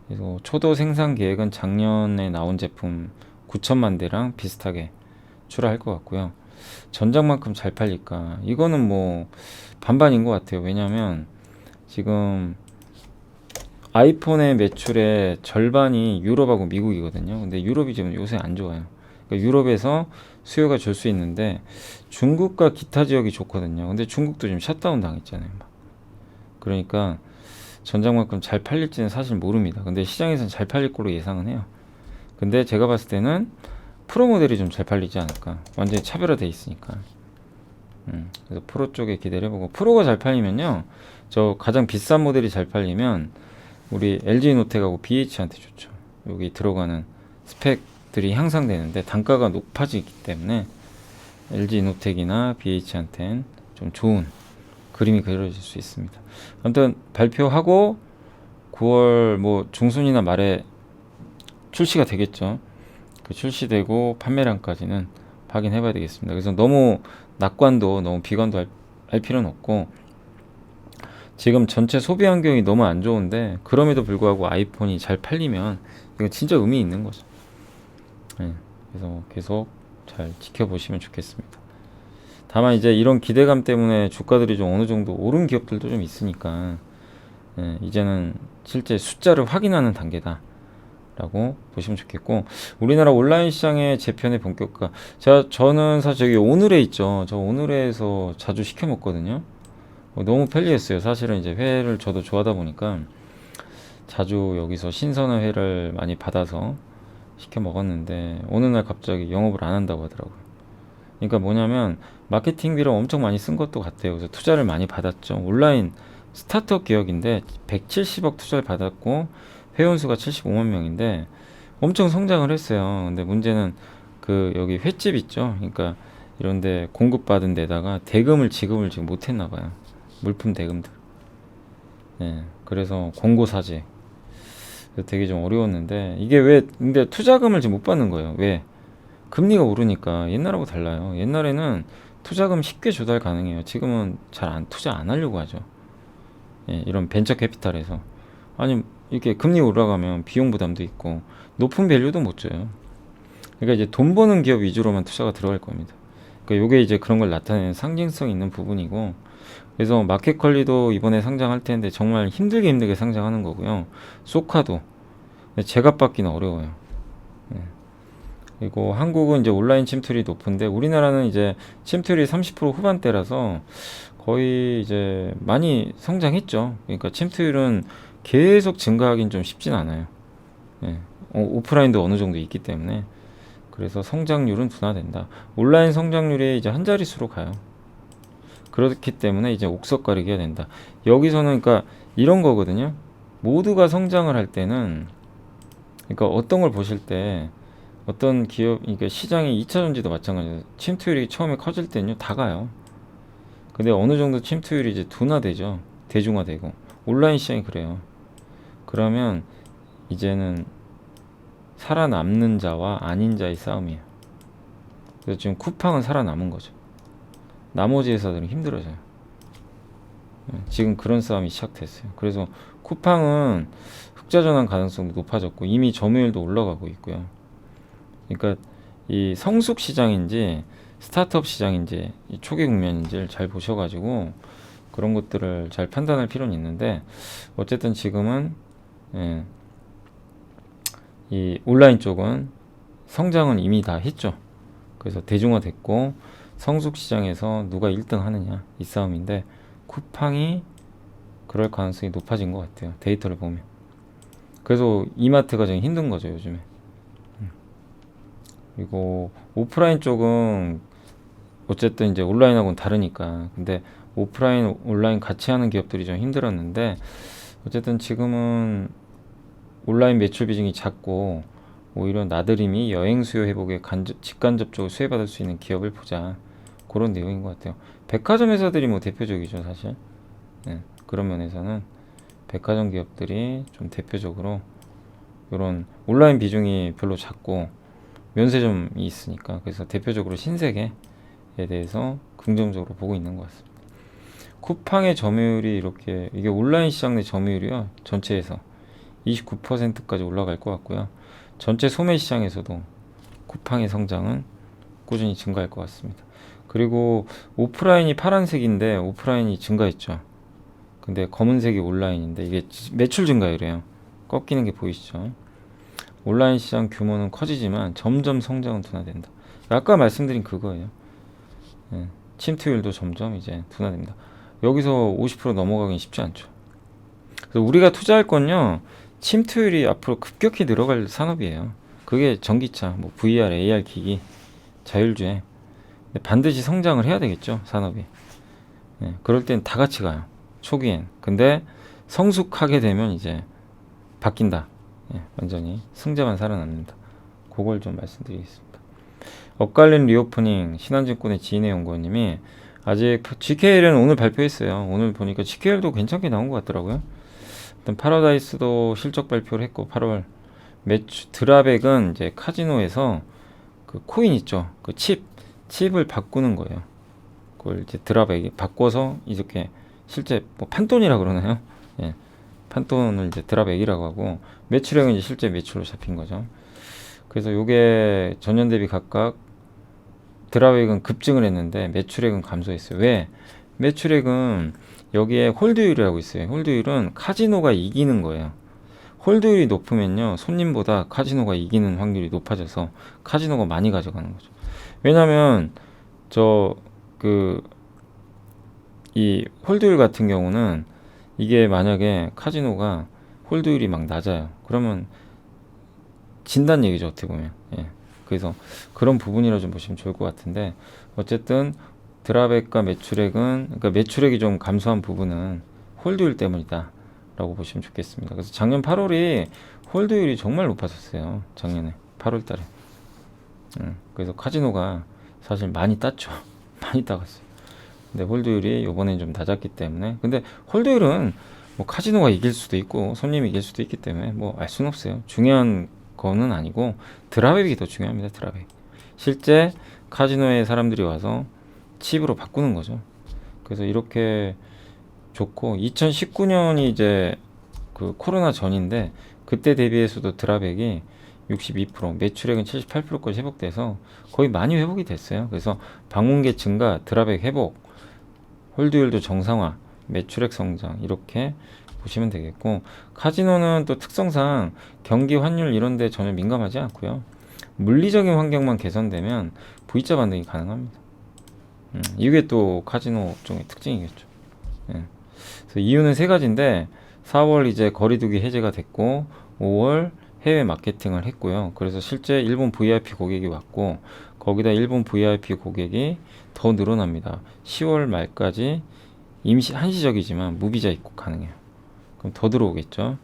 그래서 초도 생산 계획은 작년에 나온 제품 9천만 대랑 비슷하게 출하할 것 같고요. 전작만큼 잘 팔릴까? 이거는 뭐 반반인 것 같아요. 왜냐하면 지금 아이폰의 매출의 절반이 유럽하고 미국이거든요. 근데 유럽이 지금 요새 안 좋아요. 그러니까 유럽에서 수요가 줄 수 있는데 중국과 기타 지역이 좋거든요. 근데 중국도 지금 셧다운 당했잖아요. 그러니까 전작만큼 잘 팔릴지는 사실 모릅니다. 근데 시장에서는 잘 팔릴 걸로 예상은 해요. 근데 제가 봤을 때는 프로 모델이 좀 잘 팔리지 않을까. 완전히 차별화돼 있으니까. 그래서 프로 쪽에 기대를 해보고, 프로가 잘 팔리면요, 저 가장 비싼 모델이 잘 팔리면 우리 LG노텍하고 BH한테 좋죠. 여기 들어가는 스펙들이 향상되는데 단가가 높아지기 때문에 LG노텍이나 BH한테는 좀 좋은 그림이 그려질 수 있습니다. 아무튼 발표하고 9월 뭐 중순이나 말에 출시가 되겠죠. 그 출시되고 판매량까지는 확인해 봐야 되겠습니다. 그래서 너무 낙관도 너무 비관도 할 필요는 없고, 지금 전체 소비 환경이 너무 안 좋은데 그럼에도 불구하고 아이폰이 잘 팔리면 이건 진짜 의미 있는 거죠. 네, 그래서 계속 잘 지켜보시면 좋겠습니다. 다만 이제 이런 기대감 때문에 주가들이 좀 어느 정도 오른 기업들도 좀 있으니까, 이제는 실제 숫자를 확인하는 단계다 보시면 좋겠고, 우리나라 온라인 시장의 재편의 본격화. 저는 사실 여기 오늘에 있죠. 저 오늘에서 자주 시켜 먹거든요. 너무 편리했어요. 사실은 이제 회를 저도 좋아하다 보니까 자주 여기서 신선한 회를 많이 받아서 시켜 먹었는데, 어느 날 갑자기 영업을 안 한다고 하더라고요. 그러니까 뭐냐면 마케팅비를 엄청 많이 쓴 것도 같아요. 그래서 투자를 많이 받았죠. 온라인 스타트업 기업인데 170억 투자를 받았고 회원수가 75만 명인데 엄청 성장을 했어요. 근데 문제는 그 여기 횟집 있죠. 그러니까 이런데 공급받은 데다가 대금을 지급을 지금 못했나 봐요. 물품 대금들. 예, 그래서 공고사직. 그래서 되게 좀 어려웠는데, 이게 왜 근데 투자금을 지금 못 받는 거예요. 왜? 금리가 오르니까. 옛날하고 달라요. 옛날에는 투자금 쉽게 조달 가능해요. 지금은 잘 투자 안 하려고 하죠. 예, 이런 벤처 캐피탈에서. 아니, 이렇게 금리 올라가면 비용 부담도 있고 높은 밸류도 못 줘요. 그러니까 이제 돈 버는 기업 위주로만 투자가 들어갈 겁니다. 그러니까 요게 이제 그런 걸 나타내는 상징성 있는 부분이고, 그래서 마켓컬리도 이번에 상장할 텐데 정말 힘들게 상장하는 거고요. 소카도 제값받기는 어려워요. 예. 그리고 한국은 이제 온라인 침투율이 높은데 우리나라는 이제 침투율이 30% 후반대라서 거의 이제 많이 성장했죠. 그러니까 침투율은 계속 증가하긴 좀 쉽진 않아요. 예. 오프라인도 어느 정도 있기 때문에. 그래서 성장률은 둔화된다. 온라인 성장률이 이제 한 자릿수로 가요. 그렇기 때문에 이제 옥석 가리기 해야 된다. 여기서는 그러니까 이런 거거든요. 모두가 성장을 할 때는, 그러니까 어떤 걸 보실 때 어떤 기업, 그러니까 시장이 2차 전지도 마찬가지예요. 침투율이 처음에 커질 때는요, 다 가요. 근데 어느 정도 침투율이 이제 둔화되죠. 대중화되고. 온라인 시장이 그래요. 그러면 이제는 살아남는 자와 아닌 자의 싸움이에요. 그래서 지금 쿠팡은 살아남은 거죠. 나머지 회사들은 힘들어져요. 지금 그런 싸움이 시작됐어요. 그래서 쿠팡은 흑자 전환 가능성도 높아졌고 이미 점유율도 올라가고 있고요. 그러니까 이 성숙 시장인지 스타트업 시장인지 이 초기 국면인지를 잘 보셔가지고 그런 것들을 잘 판단할 필요는 있는데, 어쨌든 지금은 이 온라인 쪽은 성장은 이미 다 했죠. 그래서 대중화됐고 성숙 시장에서 누가 1등 하느냐 이 싸움인데, 쿠팡이 그럴 가능성이 높아진 것 같아요. 데이터를 보면. 그래서 이마트가 좀 힘든 거죠, 요즘에. 그리고 오프라인 쪽은 어쨌든 이제 온라인하고는 다르니까. 근데 오프라인, 온라인 같이 하는 기업들이 좀 힘들었는데, 어쨌든 지금은 온라인 매출 비중이 작고 오히려 나들이미 여행 수요 회복에 직간접적으로 수혜받을 수 있는 기업을 보자. 그런 내용인 것 같아요. 백화점 회사들이 뭐 대표적이죠, 사실. 네, 그런 면에서는 백화점 기업들이 좀 대표적으로 이런 온라인 비중이 별로 작고 면세점이 있으니까, 그래서 대표적으로 신세계에 대해서 긍정적으로 보고 있는 것 같습니다. 쿠팡의 점유율이 이렇게, 이게 온라인 시장 내 점유율이요, 전체에서 29%까지 올라갈 것 같고요. 전체 소매 시장에서도 쿠팡의 성장은 꾸준히 증가할 것 같습니다. 그리고 오프라인이 파란색인데 오프라인이 증가했죠. 근데 검은색이 온라인인데 이게 매출 증가율이에요. 꺾이는 게 보이시죠? 온라인 시장 규모는 커지지만 점점 성장은 둔화된다. 아까 말씀드린 그거예요. 침투율도 점점 이제 둔화됩니다. 여기서 50% 넘어가긴 쉽지 않죠. 그래서 우리가 투자할 건요, 침투율이 앞으로 급격히 늘어갈 산업이에요. 그게 전기차, 뭐 VR, AR 기기, 자율주행. 근데 반드시 성장을 해야 되겠죠, 산업이. 그럴 땐 다 같이 가요, 초기엔. 근데 성숙하게 되면 이제 바뀐다. 완전히 승자만 살아남는다. 그걸 좀 말씀드리겠습니다. 엇갈린 리오프닝, 신한증권의 지인의 연구원님이 아직 GKL은 오늘 발표했어요. 오늘 보니까 GKL도 괜찮게 나온 것 같더라고요. 일단 파라다이스도 실적 발표를 했고 8월 매출 드라백은 이제 카지노에서 그 코인 있죠, 그 칩을 바꾸는 거예요. 그걸 이제 드라백에 바꿔서 이렇게 실제 뭐 판돈이라 그러나요? 예, 판돈을 이제 드라백이라고 하고 매출액은 이제 실제 매출로 잡힌 거죠. 그래서 요게 전년 대비 각각 드라백은 급증을 했는데 매출액은 감소했어요. 왜? 매출액은 여기에 홀드율이라고 있어요. 홀드율은 카지노가 이기는 거예요. 홀드율이 높으면요, 손님보다 카지노가 이기는 확률이 높아져서 카지노가 많이 가져가는 거죠. 왜냐면 저 그 이 홀드율 같은 경우는 이게 만약에 카지노가 홀드율이 막 낮아요. 그러면 진단 얘기죠, 어떻게 보면. 예. 그래서 그런 부분이라 좀 보시면 좋을 것 같은데, 어쨌든 드랍액과 매출액은, 그러니까 매출액이 좀 감소한 부분은 홀드율 때문이다 라고 보시면 좋겠습니다. 그래서 작년 8월이 홀드율이 정말 높았었어요. 작년에 8월 달에. 그래서 카지노가 사실 많이 땄죠. 많이 따갔어요. 근데 홀드율이 요번엔 좀 낮았기 때문에, 근데 홀드율은 뭐 카지노가 이길 수도 있고 손님이 이길 수도 있기 때문에 뭐 알 수는 없어요. 중요한 거는 아니고 드랍액이 더 중요합니다. 드랍액. 실제 카지노에 사람들이 와서 칩으로 바꾸는 거죠. 그래서 이렇게 좋고, 2019년이 이제 그 코로나 전인데 그때 대비해서도 드랍액이 62%, 매출액은 78%까지 회복돼서 거의 많이 회복이 됐어요. 그래서 방문객 증가, 드랍액 회복, 홀드율도 정상화, 매출액 성장, 이렇게 보시면 되겠고, 카지노는 또 특성상 경기 환율 이런 데 전혀 민감하지 않고요. 물리적인 환경만 개선되면 V자 반등이 가능합니다. 이게 또 카지노 업종의 특징이겠죠. 예. 그래서 이유는 세 가지인데, 4월 이제 거리두기 해제가 됐고 5월 해외 마케팅을 했고요. 그래서 실제 일본 VIP 고객이 왔고, 거기다 일본 VIP 고객이 더 늘어납니다. 10월 말까지 한시적이지만 무비자 입국 가능해요. 그럼 더 들어오겠죠.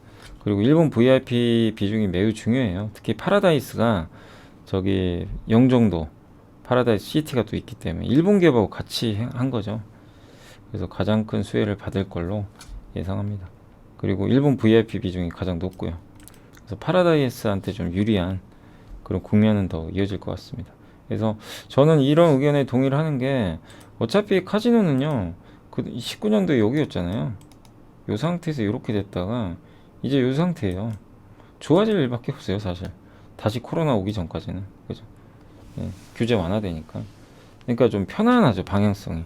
그리고 일본 VIP 비중이 매우 중요해요. 특히 파라다이스가 저기 영종도 파라다이스 시티가 또 있기 때문에 일본 기업하고 같이 한 거죠. 그래서 가장 큰 수혜를 받을 걸로 예상합니다. 그리고 일본 VIP 비중이 가장 높고요. 그래서 파라다이스한테 좀 유리한 그런 국면은 더 이어질 것 같습니다. 그래서 저는 이런 의견에 동의를 하는 게, 어차피 카지노는요, 그 19년도에 여기였잖아요. 요 상태에서 이렇게 됐다가 이제 요 상태예요. 좋아질 일밖에 없어요, 사실. 다시 코로나 오기 전까지는. 그죠? 예, 규제 완화되니까. 그러니까 좀 편안하죠, 방향성이.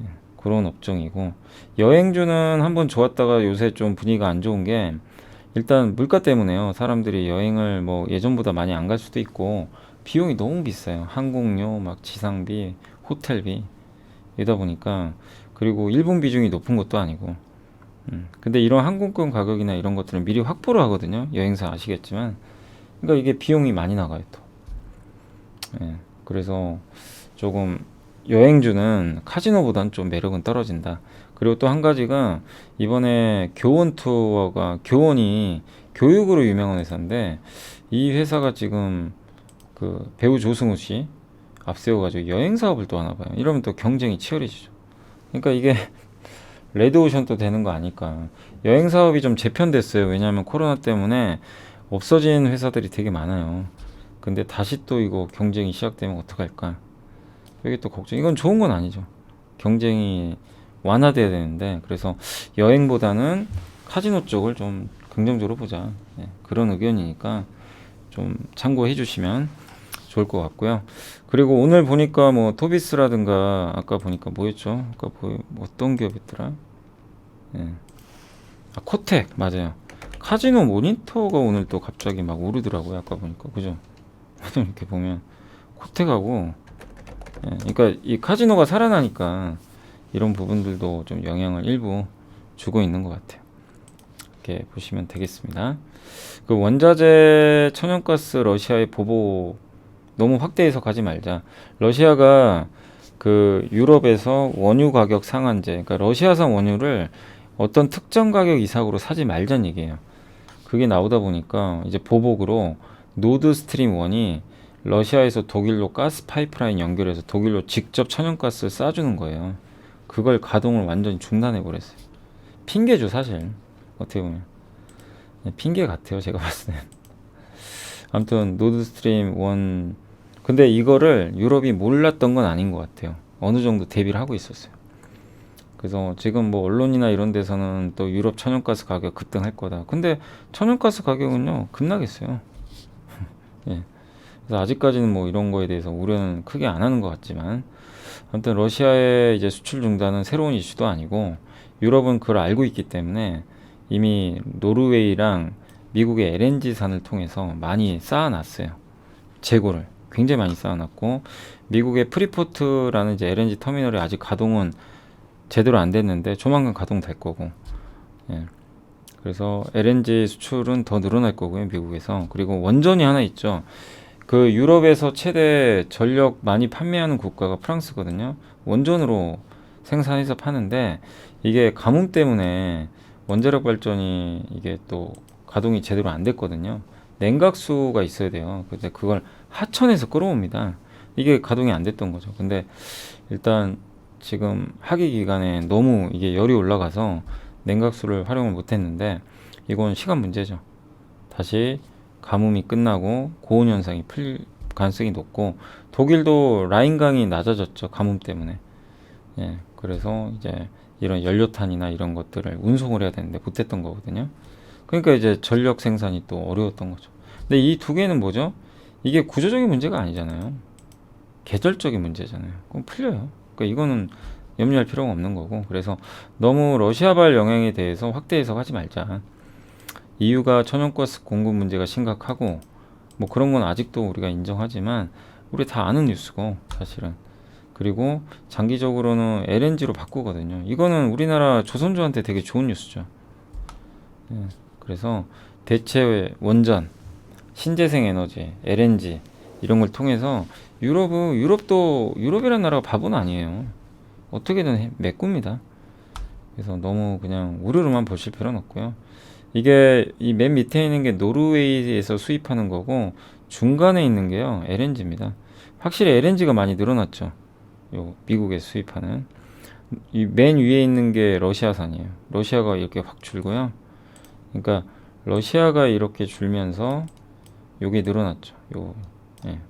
예, 그런 업종이고, 여행주는 한번 좋았다가 요새 좀 분위기가 안 좋은 게, 일단 물가 때문에요. 사람들이 여행을 뭐 예전보다 많이 안 갈 수도 있고, 비용이 너무 비싸요. 항공료, 막 지상비, 호텔비. 이러다 보니까, 그리고 일본 비중이 높은 것도 아니고, 근데 이런 항공권 가격이나 이런 것들은 미리 확보를 하거든요. 여행사 아시겠지만. 그러니까 이게 비용이 많이 나가요, 또. 예, 그래서 조금 여행주는 카지노보단 좀 매력은 떨어진다. 그리고 또 한 가지가, 이번에 교원 투어가, 교원이 교육으로 유명한 회사인데, 이 회사가 지금 그 배우 조승우 씨 앞세워가지고 여행 사업을 또 하나 봐요. 이러면 또 경쟁이 치열해지죠. 그러니까 이게 레드오션도 되는 거 아닐까. 여행 사업이 좀 재편됐어요. 왜냐하면 코로나 때문에 없어진 회사들이 되게 많아요. 근데 다시 또 이거 경쟁이 시작되면 어떡할까. 이게 또 걱정. 이건 좋은 건 아니죠. 경쟁이 완화돼야 되는데, 그래서 여행보다는 카지노 쪽을 좀 긍정적으로 보자. 네, 그런 의견이니까 좀 참고해 주시면 좋을 것 같고요. 그리고 오늘 보니까 뭐 토비스라든가, 아까 보니까 뭐였죠? 아까 어떤 기업이었더라? 예. 아, 코텍 맞아요. 카지노 모니터가 오늘 또 갑자기 막 오르더라고요. 아까 보니까, 그죠? 이렇게 보면 코텍하고, 예, 그러니까 이 카지노가 살아나니까 이런 부분들도 좀 영향을 일부 주고 있는 것 같아요. 이렇게 보시면 되겠습니다. 그 원자재, 천연가스, 러시아의 보복 너무 확대해서 가지 말자. 러시아가 그 유럽에서 원유 가격 상한제, 그러니까 러시아산 원유를 어떤 특정 가격 이상으로 사지 말자는 얘기예요. 그게 나오다 보니까 이제 보복으로 노드스트림 1이 러시아에서 독일로 가스 파이프라인 연결해서 독일로 직접 천연가스를 쏴주는 거예요. 그걸 가동을 완전히 중단해 버렸어요. 핑계죠, 사실. 어떻게 보면 핑계 같아요, 제가 봤을 때. 아무튼 노드스트림 1, 근데 이거를 유럽이 몰랐던 건 아닌 것 같아요. 어느 정도 대비를 하고 있었어요. 그래서 지금 뭐 언론이나 이런 데서는 또 유럽 천연가스 가격 급등할 거다. 근데 천연가스 가격은요, 급락했어요. 예. 그래서 아직까지는 뭐 이런 거에 대해서 우려는 크게 안 하는 것 같지만, 아무튼 러시아의 이제 수출 중단은 새로운 이슈도 아니고, 유럽은 그걸 알고 있기 때문에 이미 노르웨이랑 미국의 LNG산을 통해서 많이 쌓아놨어요. 재고를 굉장히 많이 쌓아놨고, 미국의 프리포트라는 이제 LNG 터미널이 아직 가동은 제대로 안 됐는데 조만간 가동될 거고, 예. 그래서 LNG 수출은 더 늘어날 거고요, 미국에서. 그리고 원전이 하나 있죠. 그 유럽에서 최대 전력 많이 판매하는 국가가 프랑스거든요. 원전으로 생산해서 파는데, 이게 가뭄 때문에 원자력 발전이 이게 또 가동이 제대로 안 됐거든요. 냉각수가 있어야 돼요. 근데 그걸 하천에서 끌어옵니다. 이게 가동이 안 됐던 거죠. 근데 일단 지금 하기 기간에 너무 이게 열이 올라가서 냉각수를 활용을 못 했는데, 이건 시간 문제죠. 다시 가뭄이 끝나고 고온 현상이 풀릴 가능성이 높고, 독일도 라인강이 낮아졌죠. 가뭄 때문에. 예, 그래서 이제 이런 연료탄이나 이런 것들을 운송을 해야 되는데 못했던 거거든요. 그러니까 이제 전력 생산이 또 어려웠던 거죠. 근데 이 두 개는 뭐죠? 이게 구조적인 문제가 아니잖아요. 계절적인 문제잖아요. 그럼 풀려요. 그러니까 이거는 염려할 필요가 없는 거고, 그래서 너무 러시아발 영향에 대해서 확대 해석하지 말자. EU가 천연가스 공급 문제가 심각하고, 뭐 그런 건 아직도 우리가 인정하지만 우리 다 아는 뉴스고 사실은. 그리고 장기적으로는 LNG로 바꾸거든요. 이거는 우리나라 조선주한테 되게 좋은 뉴스죠. 예, 그래서 대체 원전, 신재생 에너지, LNG 이런 걸 통해서 유럽도 유럽이라는 나라가 바보는 아니에요. 어떻게든 메꿉니다. 그래서 너무 그냥 우르르만 보실 필요는 없고요. 이게 이 맨 밑에 있는 게 노르웨이에서 수입하는 거고, 중간에 있는 게요 LNG입니다. 확실히 LNG가 많이 늘어났죠. 요 미국에 수입하는 이 맨 위에 있는 게 러시아산이에요. 러시아가 이렇게 확 줄고요. 그러니까 러시아가 이렇게 줄면서 요게 늘어났죠. 요 예,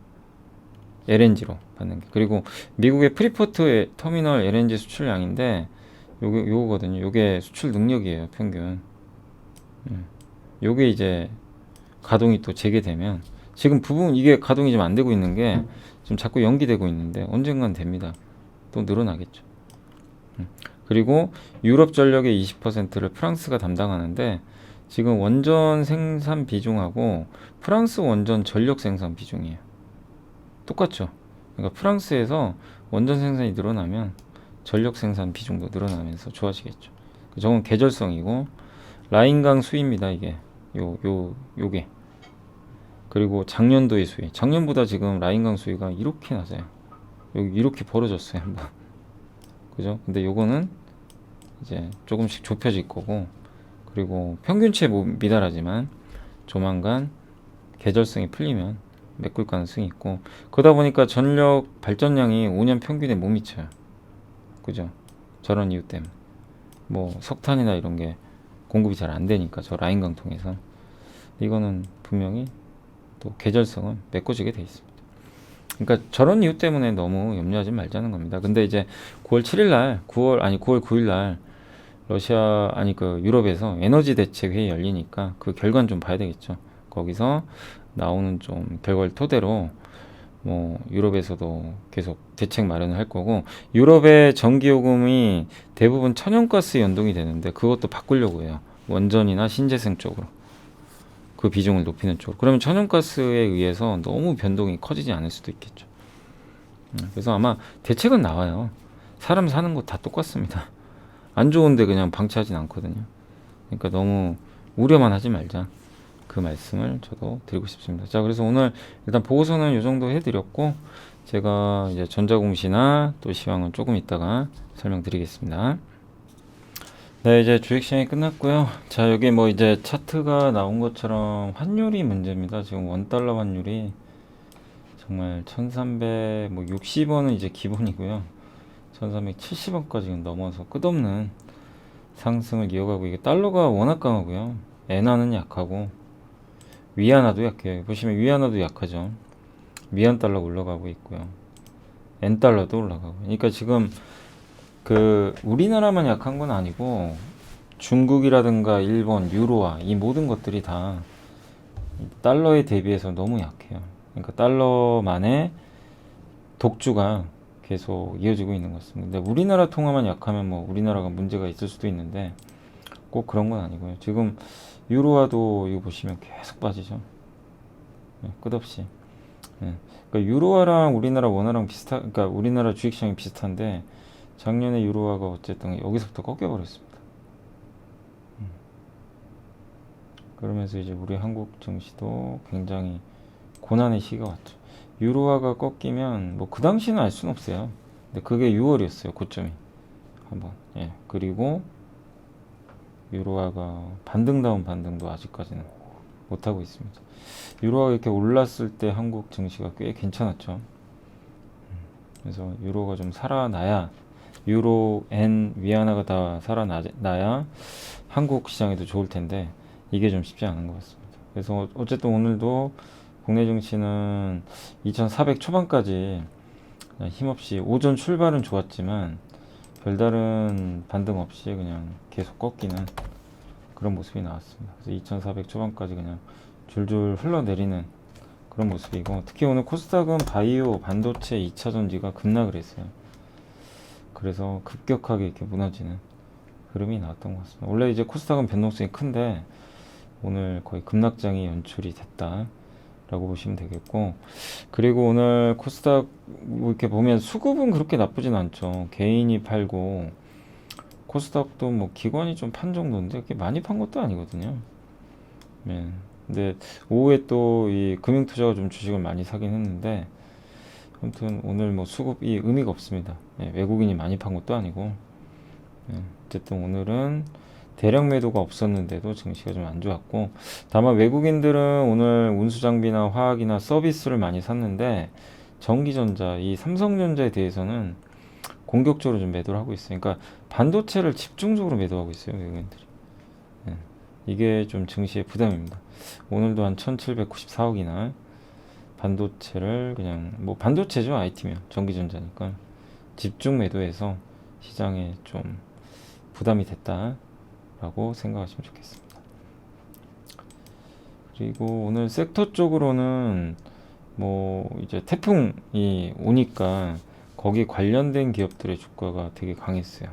LNG로 받는 게. 그리고 미국의 프리포트 터미널 LNG 수출량인데 요거거든요. 요게 수출 능력이에요, 평균. 요게 이제 가동이 또 재개되면, 지금 부분 이게 가동이 좀 안 되고 있는 게 지금 자꾸 연기되고 있는데 언젠간 됩니다. 또 늘어나겠죠. 그리고 유럽 전력의 20%를 프랑스가 담당하는데, 지금 원전 생산 비중하고 프랑스 원전 전력 생산 비중이에요. 똑같죠. 그러니까 프랑스에서 원전 생산이 늘어나면 전력 생산 비중도 늘어나면서 좋아지겠죠. 저건 계절성이고, 라인강 수입니다, 이게. 요게. 그리고 작년도의 수위. 작년보다 지금 라인강 수위가 이렇게 낮아요. 여기 이렇게 벌어졌어요, 한번. 그죠? 근데 요거는 이제 조금씩 좁혀질 거고, 그리고 평균치에 미달하지만 조만간 계절성이 풀리면 메꿀 가능성이 있고, 그러다 보니까 전력 발전량이 5년 평균에 못 미쳐요. 그죠? 저런 이유 때문에. 뭐 석탄이나 이런 게 공급이 잘 안 되니까, 저 라인강 통해서. 이거는 분명히 또 계절성은 메꿔지게 돼 있습니다. 그러니까 저런 이유 때문에 너무 염려하지 말자는 겁니다. 근데 이제 9월 7일 날, 9월 9일 날 그 유럽에서 에너지 대책 회의 열리니까 그 결과는 좀 봐야 되겠죠. 거기서 나오는 좀 결과를 토대로 뭐 유럽에서도 계속 대책 마련을 할 거고, 유럽의 전기요금이 대부분 천연가스 연동이 되는데 그것도 바꾸려고 해요. 원전이나 신재생 쪽으로. 그 비중을 높이는 쪽으로. 그러면 천연가스에 의해서 너무 변동이 커지지 않을 수도 있겠죠. 그래서 아마 대책은 나와요. 사람 사는 거 다 똑같습니다. 안 좋은데 그냥 방치하진 않거든요. 그러니까 너무 우려만 하지 말자. 그 말씀을 저도 드리고 싶습니다. 자, 그래서 오늘 일단 보고서는 이 정도 해드렸고, 제가 이제 전자공시나 또 시황은 조금 있다가 설명드리겠습니다. 네, 이제 주식시장이 끝났고요. 자, 여기 뭐 이제 차트가 나온 것처럼 환율이 문제입니다. 지금 원달러 환율이 정말 1360원은 이제 기본이고요. 1370원까지 넘어서 끝없는 상승을 이어가고, 이게 달러가 워낙 강하고요. 엔화는 약하고 위안화도 약해요. 보시면 위안화도 약하죠. 위안 달러가 올라가고 있고요. 엔 달러도 올라가고. 그러니까 지금 그 우리나라만 약한 건 아니고 중국이라든가 일본, 유로화 이 모든 것들이 다 달러에 대비해서 너무 약해요. 그러니까 달러만의 독주가 계속 이어지고 있는 것 같습니다. 근데 우리나라 통화만 약하면 뭐 우리나라가 문제가 있을 수도 있는데, 꼭 그런 건 아니고요. 지금 유로화도 이거 보시면 계속 빠지죠. 끝없이. 그러니까 유로화랑 우리나라 원화랑 그러니까 우리나라 주식시장이 비슷한데 작년에 유로화가 어쨌든 여기서부터 꺾여버렸습니다. 그러면서 이제 우리 한국 증시도 굉장히 고난의 시기가 왔죠. 유로화가 꺾이면 뭐 그 당시는 알 수는 없어요. 근데 그게 6월이었어요. 고점이 한번. 그리고 유로화가 반등다운 반등도 아직까지는 못하고 있습니다. 유로화가 이렇게 올랐을 때 한국 증시가 꽤 괜찮았죠. 그래서 유로가 좀 살아나야, 유로, 엔, 위안화가 다 살아나야 한국 시장에도 좋을 텐데 이게 좀 쉽지 않은 것 같습니다. 그래서 어쨌든 오늘도 국내 증시는 2400 초반까지 힘없이, 오전 출발은 좋았지만 별다른 반등 없이 그냥 계속 꺾이는 그런 모습이 나왔습니다. 그래서 2400 초반까지 그냥 줄줄 흘러내리는 그런 모습이고, 특히 오늘 코스닥은 바이오, 반도체, 2차전지가 급락을 했어요. 그래서 급격하게 이렇게 무너지는 흐름이 나왔던 것 같습니다. 원래 이제 코스닥은 변동성이 큰데 오늘 거의 급락장이 연출이 됐다 라고 보시면 되겠고, 그리고 오늘 코스닥 뭐 이렇게 보면 수급은 그렇게 나쁘진 않죠. 개인이 팔고, 코스닥도 뭐 기관이 좀 판 정도인데 그렇게 많이 판 것도 아니거든요. 근데 오후에 또 이 금융투자가 좀 주식을 많이 사긴 했는데, 아무튼 오늘 뭐 수급이 의미가 없습니다. 외국인이 많이 판 것도 아니고. 어쨌든 오늘은 대량 매도가 없었는데도 증시가 좀 안 좋았고, 다만 외국인들은 오늘 운수장비나 화학이나 서비스를 많이 샀는데 전기전자, 이 삼성전자에 대해서는 공격적으로 좀 매도를 하고 있어요. 그러니까 반도체를 집중적으로 매도하고 있어요, 외국인들이. 이게 좀 증시의 부담입니다. 오늘도 한 1794억이나 반도체를 그냥, 뭐 반도체죠, IT면 전기전자니까 집중 매도해서 시장에 좀 부담이 됐다라고 생각하시면 좋겠습니다. 그리고 오늘 섹터 쪽으로는 뭐 이제 태풍이 오니까 거기 관련된 기업들의 주가가 되게 강했어요.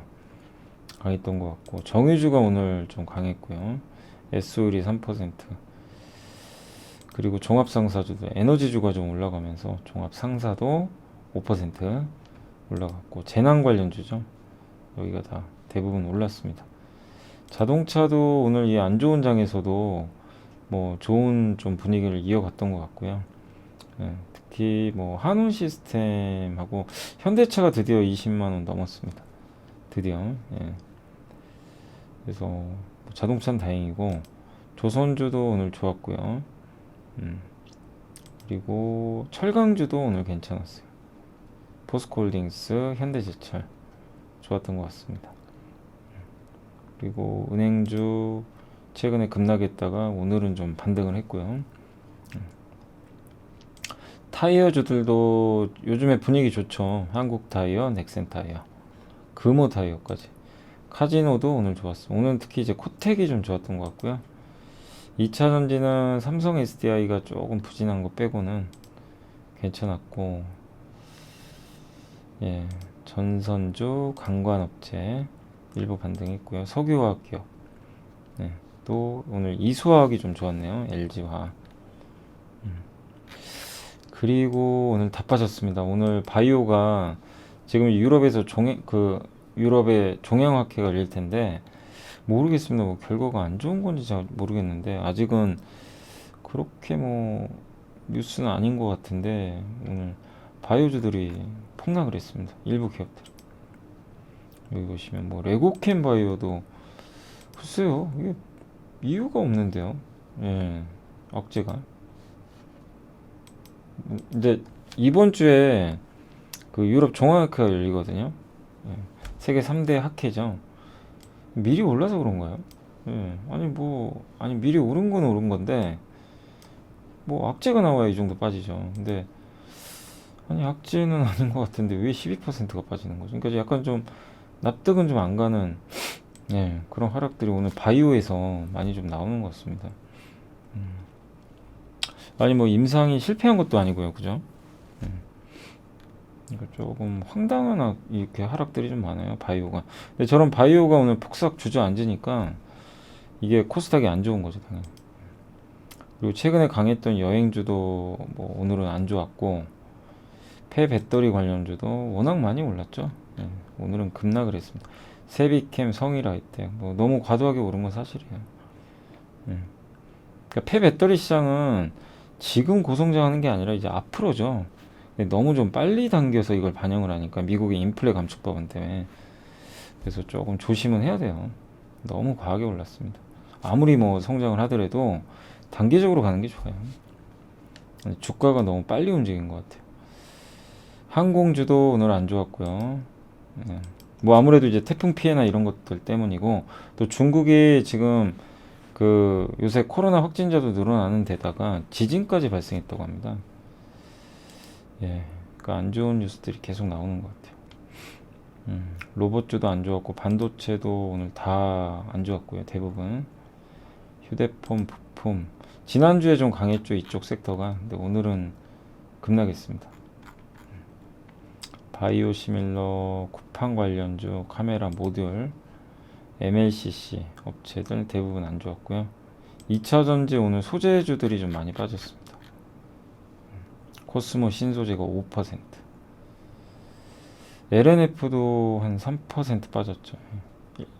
강했던 것 같고, 정유주가 오늘 좀 강했고요. S오일이 3%, 그리고 종합상사주도 에너지주가 좀 올라가면서 종합상사도 5% 올라갔고, 재난 관련주죠. 여기가 다 대부분 올랐습니다. 자동차도 오늘 이 안 좋은 장에서도 뭐 좋은 좀 분위기를 이어갔던 것 같고요. 특히 뭐 한운 시스템하고 현대차가 드디어 20만원 넘었습니다. 드디어. 그래서 뭐 자동차는 다행이고, 조선주도 오늘 좋았고요. 그리고 철강주도 오늘 괜찮았어요. 포스코홀딩스, 현대제철 좋았던 것 같습니다. 그리고 은행주 최근에 급락했다가 오늘은 좀 반등을 했고요. 타이어주들도 요즘에 분위기 좋죠. 한국타이어, 넥센타이어, 금호타이어까지. 카지노도 오늘 좋았어요. 오늘 특히 이제 코텍이 좀 좋았던 것 같고요. 2차전지는 삼성 SDI가 조금 부진한 거 빼고는 괜찮았고, 전선주, 강관업체 일부 반등했고요. 석유화학 기업, 또 오늘 이수화학이 좀 좋았네요. LG화학. 그리고 오늘 다 빠졌습니다. 오늘 바이오가 지금 유럽에서 유럽의 종양학회가 열릴 텐데 모르겠습니다. 뭐 결과가 안 좋은 건지 잘 모르겠는데 아직은 그렇게 뭐 뉴스는 아닌 것 같은데 오늘 바이오주들이 폭락을 했습니다. 일부 기업들. 여기 보시면 뭐 레고캠 바이오도 글쎄요, 이게 이유가 없는데요. 억제가. 근데 이번 주에 그 유럽 종합학회가 열리거든요. 세계 3대 학회죠. 미리 올라서 그런가요? 아니 미리 오른 건 오른 건데 뭐 악재가 나와야 이 정도 빠지죠. 근데 아니 악재는 아닌 것 같은데 왜 12%가 빠지는 거죠? 그러니까 약간 좀 납득은 좀 안 가는 그런 하락들이 오늘 바이오에서 많이 좀 나오는 것 같습니다. 아니 뭐 임상이 실패한 것도 아니고요, 그죠? 그러니까 조금 황당한 이렇게 하락들이 좀 많아요, 바이오가. 근데 저런 바이오가 오늘 폭삭 주저앉으니까 이게 코스닥이 안 좋은 거죠, 당연히. 그리고 최근에 강했던 여행주도 뭐 오늘은 안 좋았고, 폐배터리 관련주도 워낙 많이 올랐죠. 예, 오늘은 급락을 했습니다. 세비캠, 성일아이텍 뭐 너무 과도하게 오른 건 사실이에요. 예. 그러니까 폐배터리 시장은 지금 고성장하는 게 아니라 이제 앞으로죠. 근데 너무 좀 빨리 당겨서 이걸 반영을 하니까 미국의 인플레 감축법안 때문에 그래서 조금 조심은 해야 돼요. 너무 과하게 올랐습니다. 아무리 뭐 성장을 하더라도 단계적으로 가는 게 좋아요. 주가가 너무 빨리 움직인 것 같아요. 항공주도 오늘 안 좋았고요. 네. 뭐 아무래도 이제 태풍 피해나 이런 것들 때문이고, 또 중국이 지금 그 요새 코로나 확진자도 늘어나는 데다가 지진까지 발생했다고 합니다. 예, 그러니까 안 좋은 뉴스들이 계속 나오는 것 같아요. 로봇주도 안 좋았고, 반도체도 오늘 다 안 좋았고요. 대부분 휴대폰 부품 지난주에 좀 강했죠, 이쪽 섹터가. 근데 오늘은 급락했습니다. 바이오 시밀러, 쿠팡 관련주, 카메라 모듈, MLCC 업체들 대부분 안 좋았고요. 2차전지 오늘 소재주들이 좀 많이 빠졌습니다. 코스모 신소재가 5%, LNF도 한 3% 빠졌죠.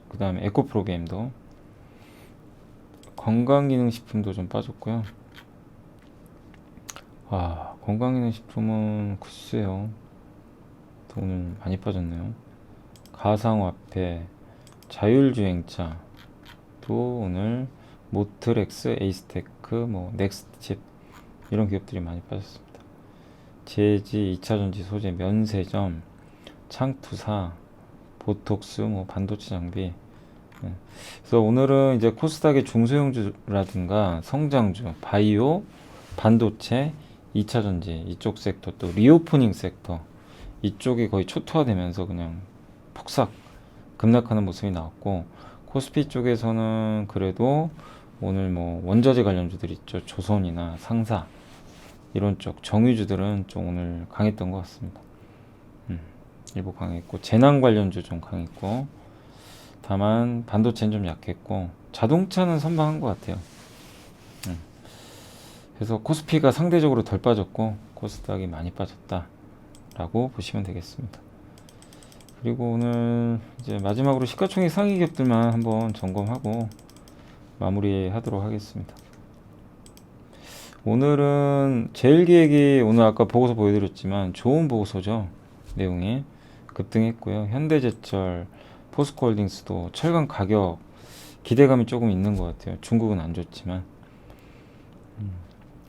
그 다음에 에코프로비엠도, 건강기능식품도 좀 빠졌고요. 아, 건강기능식품은 글쎄요, 또 오늘 많이 빠졌네요. 가상화폐, 자율주행차 또 오늘 모트렉스, 에이스테크, 뭐 넥스트칩 이런 기업들이 많이 빠졌습니다. 제지, 2차전지 소재, 면세점, 창투사, 보톡스, 뭐 반도체 장비. 그래서 오늘은 이제 코스닥의 중소형주라든가 성장주, 바이오, 반도체, 2차전지 이쪽 섹터, 또 리오프닝 섹터 이쪽이 거의 초토화되면서 그냥 폭삭 급락하는 모습이 나왔고, 코스피 쪽에서는 그래도 오늘 뭐 원자재 관련주들 있죠. 조선이나 상사 이런 쪽 정유주들은 좀 오늘 강했던 것 같습니다. 일부 강했고, 재난 관련주 좀 강했고, 다만 반도체는 좀 약했고, 자동차는 선방한 것 같아요. 그래서 코스피가 상대적으로 덜 빠졌고 코스닥이 많이 빠졌다라고 보시면 되겠습니다. 그리고 오늘 이제 마지막으로 시가총액 상위 기업들만 한번 점검하고 마무리하도록 하겠습니다. 오늘은 제일기획이 오늘 아까 보고서 보여드렸지만 좋은 보고서죠. 내용이 급등했고요. 현대제철, 포스코홀딩스도 철강 가격 기대감이 조금 있는 것 같아요. 중국은 안 좋지만.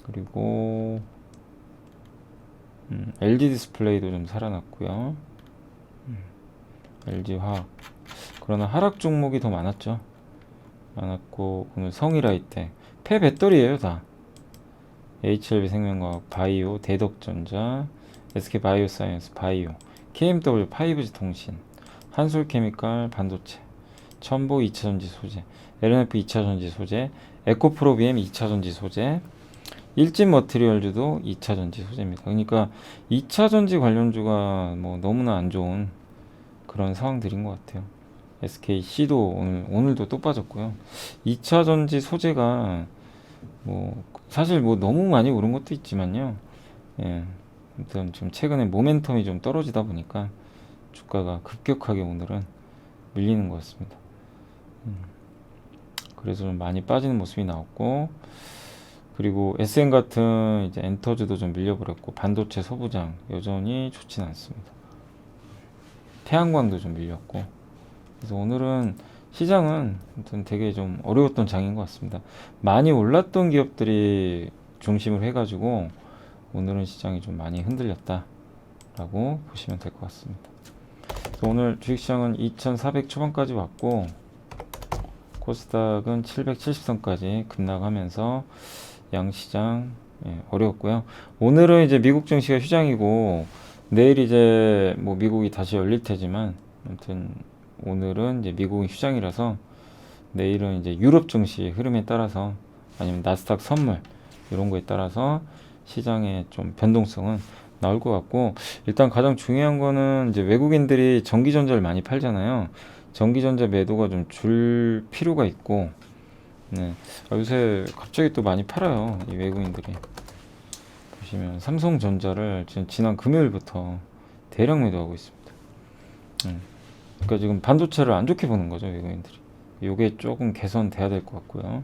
그리고 LG 디스플레이도 좀 살아났고요. LG화학, 그러나 하락 종목이 더 많았고 오늘 성일아이텍, 폐배터리예요 다. HLB생명과학, 바이오, 대덕전자, SK바이오사이언스, 바이오, KMW, 5G 통신, 한솔케미칼, 반도체, 첨보 2차전지 소재, LNF 2차전지 소재, 에코프로비엠 2차전지 소재, 일진머티리얼주도 2차전지 소재입니다. 그러니까 2차전지 관련주가 뭐 너무나 안 좋은 그런 상황들인 것 같아요. SKC도 오늘도 또 빠졌고요. 2차전지 소재가 뭐 사실 뭐 너무 많이 오른 것도 있지만요. 예, 아무튼 좀 최근에 모멘텀이 좀 떨어지다 보니까 주가가 급격하게 오늘은 밀리는 것 같습니다. 그래서 좀 많이 빠지는 모습이 나왔고, 그리고 SM 같은 이제 엔터주도 좀 밀려버렸고, 반도체 소부장 여전히 좋지는 않습니다. 태양광도 좀 밀렸고, 그래서 오늘은 시장은 아무튼 되게 좀 어려웠던 장인 것 같습니다. 많이 올랐던 기업들이 중심을 해가지고 오늘은 시장이 좀 많이 흔들렸다라고 보시면 될 것 같습니다. 오늘 주식시장은 2400 초반까지 왔고, 코스닥은 770선까지 급락하면서 양시장 어려웠고요. 오늘은 이제 미국 증시가 휴장이고 내일 이제 뭐 미국이 다시 열릴 테지만, 아무튼 오늘은 이제 미국이 휴장이라서 내일은 이제 유럽 증시 흐름에 따라서 아니면 나스닥 선물 이런 거에 따라서 시장의 좀 변동성은 나올 것 같고, 일단 가장 중요한 거는 이제 외국인들이 전기전자를 많이 팔잖아요. 전기전자 매도가 좀 줄 필요가 있고, 네. 요새 갑자기 또 많이 팔아요. 이 외국인들이. 보시면 삼성전자를 지난 금요일부터 대량 매도하고 있습니다. 그러니까 지금 반도체를 안 좋게 보는 거죠, 외국인들이. 요게 조금 개선돼야 될 것 같고요.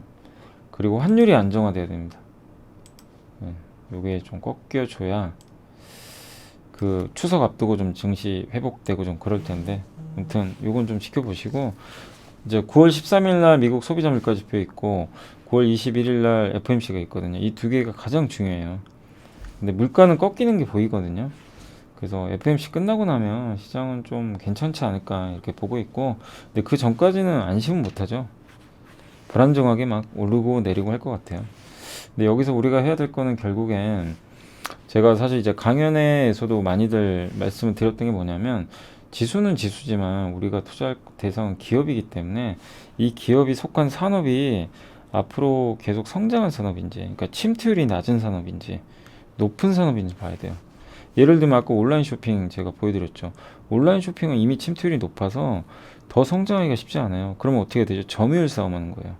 그리고 환율이 안정화돼야 됩니다. 요게 좀 꺾여줘야 그 추석 앞두고 좀 증시 회복되고 좀 그럴 텐데, 아무튼 요건 좀 지켜보시고, 이제 9월 13일 날 미국 소비자 물가지표 있고 9월 21일 날 FOMC가 있거든요. 이 두 개가 가장 중요해요. 근데 물가는 꺾이는 게 보이거든요. 그래서 FOMC 끝나고 나면 시장은 좀 괜찮지 않을까 이렇게 보고 있고, 근데 그 전까지는 안심은 못하죠. 불안정하게 막 오르고 내리고 할 것 같아요. 근데 여기서 우리가 해야 될 거는 결국엔, 제가 사실 이제 강연에서도 많이들 말씀을 드렸던 게 뭐냐면, 지수는 지수지만 우리가 투자할 대상은 기업이기 때문에 이 기업이 속한 산업이 앞으로 계속 성장한 산업인지, 그러니까 침투율이 낮은 산업인지 높은 산업인지 봐야 돼요. 예를 들면 아까 온라인 쇼핑 제가 보여드렸죠. 온라인 쇼핑은 이미 침투율이 높아서 더 성장하기가 쉽지 않아요. 그러면 어떻게 되죠? 점유율 싸움하는 거예요.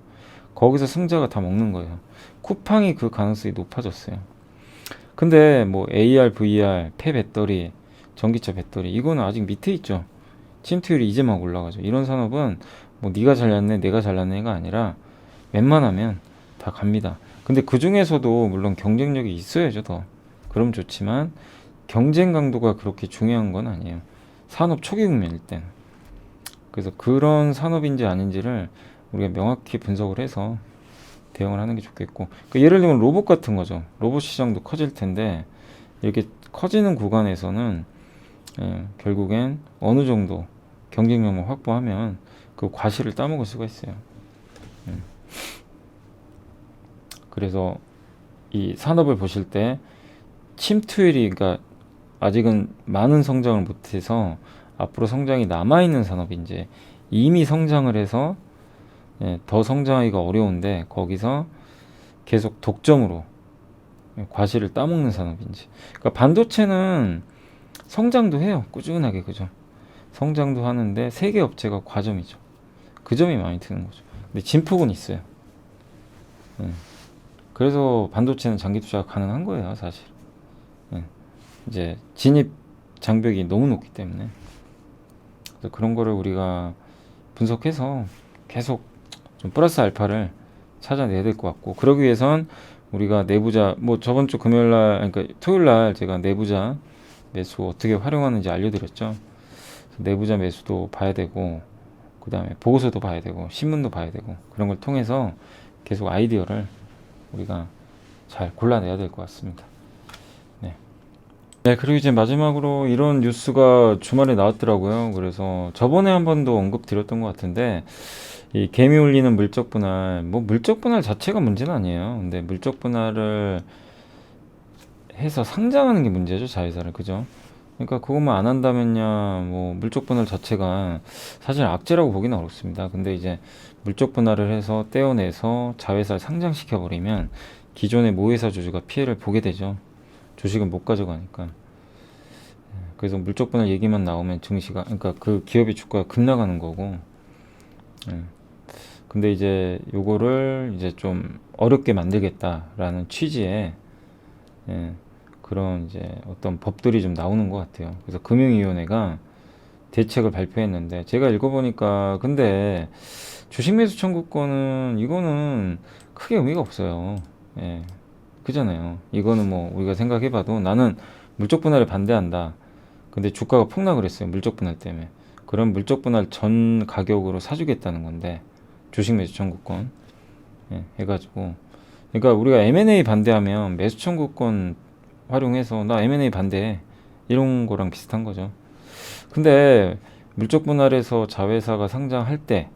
거기서 승자가 다 먹는 거예요. 쿠팡이 그 가능성이 높아졌어요. 근데 뭐 AR, VR, 폐배터리, 전기차 배터리, 이거는 아직 밑에 있죠. 침투율이 이제 막 올라가죠. 이런 산업은 뭐 네가 잘났네, 내가 잘났네가 아니라 웬만하면 다 갑니다. 근데 그 중에서도 물론 경쟁력이 있어야죠, 더. 그럼 좋지만 경쟁 강도가 그렇게 중요한 건 아니에요. 산업 초기 국면일 때는. 그래서 그런 산업인지 아닌지를 우리가 명확히 분석을 해서 대응을 하는 게 좋겠고, 그러니까 예를 들면 로봇 같은 거죠. 로봇 시장도 커질 텐데 이렇게 커지는 구간에서는 결국엔 어느 정도 경쟁력을 확보하면 그 과실을 따먹을 수가 있어요. 그래서 이 산업을 보실 때 침투율이, 그러니까 아직은 많은 성장을 못해서 앞으로 성장이 남아있는 산업인지, 이미 성장을 해서 더 성장하기가 어려운데 거기서 계속 독점으로 과실을 따먹는 산업인지. 그러니까 반도체는 성장도 해요, 꾸준하게. 그죠? 성장도 하는데 세계 업체가 과점이죠. 그 점이 많이 드는 거죠. 근데 진폭은 있어요. 그래서 반도체는 장기 투자가 가능한 거예요, 사실. 이제 진입 장벽이 너무 높기 때문에. 그래서 그런 거를 우리가 분석해서 계속 좀 플러스 알파를 찾아내야 될 것 같고, 그러기 위해선 우리가 내부자, 뭐 저번 주 금요일 날, 그러니까 토요일 날 제가 내부자 매수 어떻게 활용하는지 알려드렸죠. 내부자 매수도 봐야 되고, 그 다음에 보고서도 봐야 되고, 신문도 봐야 되고, 그런 걸 통해서 계속 아이디어를 우리가 잘 골라내야 될 것 같습니다. 네, 그리고 이제 마지막으로 이런 뉴스가 주말에 나왔더라고요. 그래서 저번에 한 번도 언급드렸던 것 같은데, 이 개미 울리는 물적 분할, 뭐 물적 분할 자체가 문제는 아니에요. 근데 물적 분할을 해서 상장하는 게 문제죠, 자회사를. 그죠? 그러니까 그것만 안 한다면야 뭐 물적 분할 자체가 사실 악재라고 보기는 어렵습니다. 근데 이제 물적 분할을 해서 떼어내서 자회사를 상장시켜 버리면 기존의 모회사 주주가 피해를 보게 되죠. 주식은 못 가져가니까. 그래서 물적 분할 얘기만 나오면 증시가, 그러니까 그 기업의 주가가 급락하는 거고. 근데 이제 요거를 이제 좀 어렵게 만들겠다라는 취지의 그런 이제 어떤 법들이 좀 나오는 것 같아요. 그래서 금융위원회가 대책을 발표했는데, 제가 읽어보니까 근데 주식 매수 청구권은 이거는 크게 의미가 없어요. 그잖아요. 이거는 뭐 우리가 생각해봐도 나는 물적 분할에 반대한다. 근데 주가가 폭락을 했어요, 물적 분할 때문에. 그럼 물적 분할 전 가격으로 사주겠다는 건데, 주식 매수 청구권 해가지고, 그러니까 우리가 M&A 반대하면 매수 청구권 활용해서 나 M&A 반대해, 이런 거랑 비슷한 거죠. 근데 물적 분할에서 자회사가 상장할 때,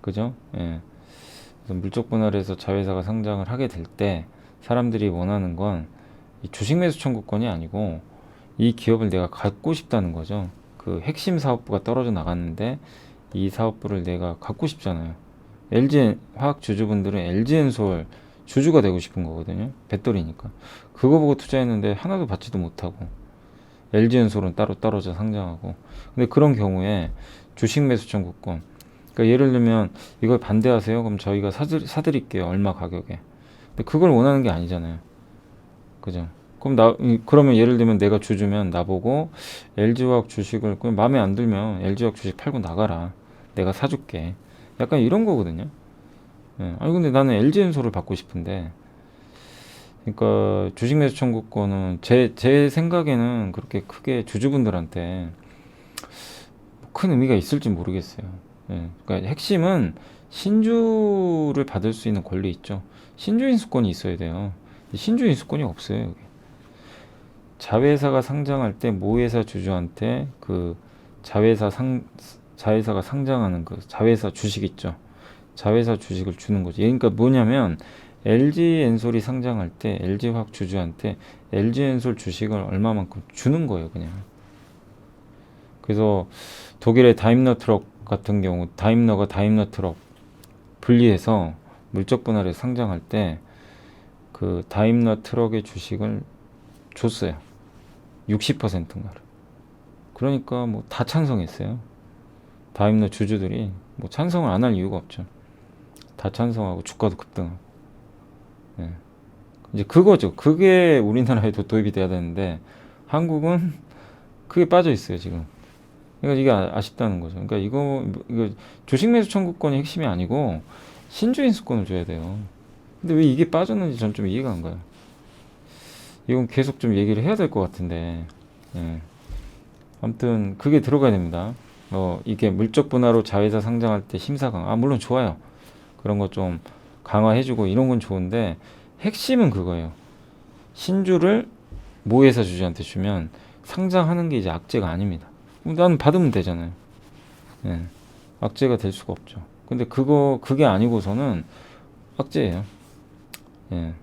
그죠? 그래서 물적 분할에서 자회사가 상장을 하게 될 때 사람들이 원하는 건 이 주식 매수 청구권이 아니고 이 기업을 내가 갖고 싶다는 거죠. 그 핵심 사업부가 떨어져 나갔는데 이 사업부를 내가 갖고 싶잖아요. LG 화학 주주분들은 LG엔솔 주주가 되고 싶은 거거든요. 배터리니까. 그거 보고 투자했는데 하나도 받지도 못하고, LG엔솔은 따로 떨어져 상장하고. 근데 그런 경우에 주식 매수 청구권, 그러니까 예를 들면 이걸 반대하세요? 그럼 저희가 사드릴게요. 얼마 가격에. 근데 그걸 원하는 게 아니잖아요. 그죠? 그럼 그러면 예를 들면 내가 주주면 나보고 LG화학 주식을 그냥 마음에 안 들면 LG화학 주식 팔고 나가라. 내가 사줄게. 약간 이런 거거든요. 예. 아니 근데 나는 LG엔솔을 받고 싶은데, 그러니까 주식 매수 청구권은 제 생각에는 그렇게 크게 주주분들한테 큰 의미가 있을지 모르겠어요. 예. 그러니까 핵심은 신주를 받을 수 있는 권리 있죠. 신주 인수권이 있어야 돼요. 신주 인수권이 없어요. 여기. 자회사가 상장할 때 모회사 주주한테 그 자회사가 상장하는 그 자회사 주식 있죠. 자회사 주식을 주는 거지. 그러니까 뭐냐면 LG엔솔이 상장할 때 LG화학 주주한테 LG엔솔 주식을 얼마만큼 주는 거예요, 그냥. 그래서 독일의 다임러 트럭 같은 경우 다임러가 다임러 트럭 분리해서 물적 분할에 상장할 때 그 다임러 트럭의 주식을 줬어요. 60%인가를. 그러니까 뭐 다 찬성했어요. 다임러 주주들이 뭐 찬성을 안 할 이유가 없죠. 다 찬성하고 주가도 급등하고. 예. 이제 그거죠. 그게 우리나라에도 도입이 돼야 되는데 한국은 그게 빠져 있어요, 지금. 그러니까 이게 아쉽다는 거죠. 그러니까 이거 주식 매수 청구권이 핵심이 아니고 신주 인수권을 줘야 돼요. 근데 왜 이게 빠졌는지 전 좀 이해가 안 가요. 이건 계속 좀 얘기를 해야 될 것 같은데. 예. 아무튼 그게 들어가야 됩니다. 이게 물적 분할로 자회사 상장할 때 심사 강화. 물론 좋아요. 그런 거 좀 강화해주고 이런 건 좋은데 핵심은 그거예요. 신주를 모회사 주주한테 주면 상장하는 게 이제 악재가 아닙니다. 나는 받으면 되잖아요. 예. 악재가 될 수가 없죠. 근데 그게 아니고서는 악재예요. 예.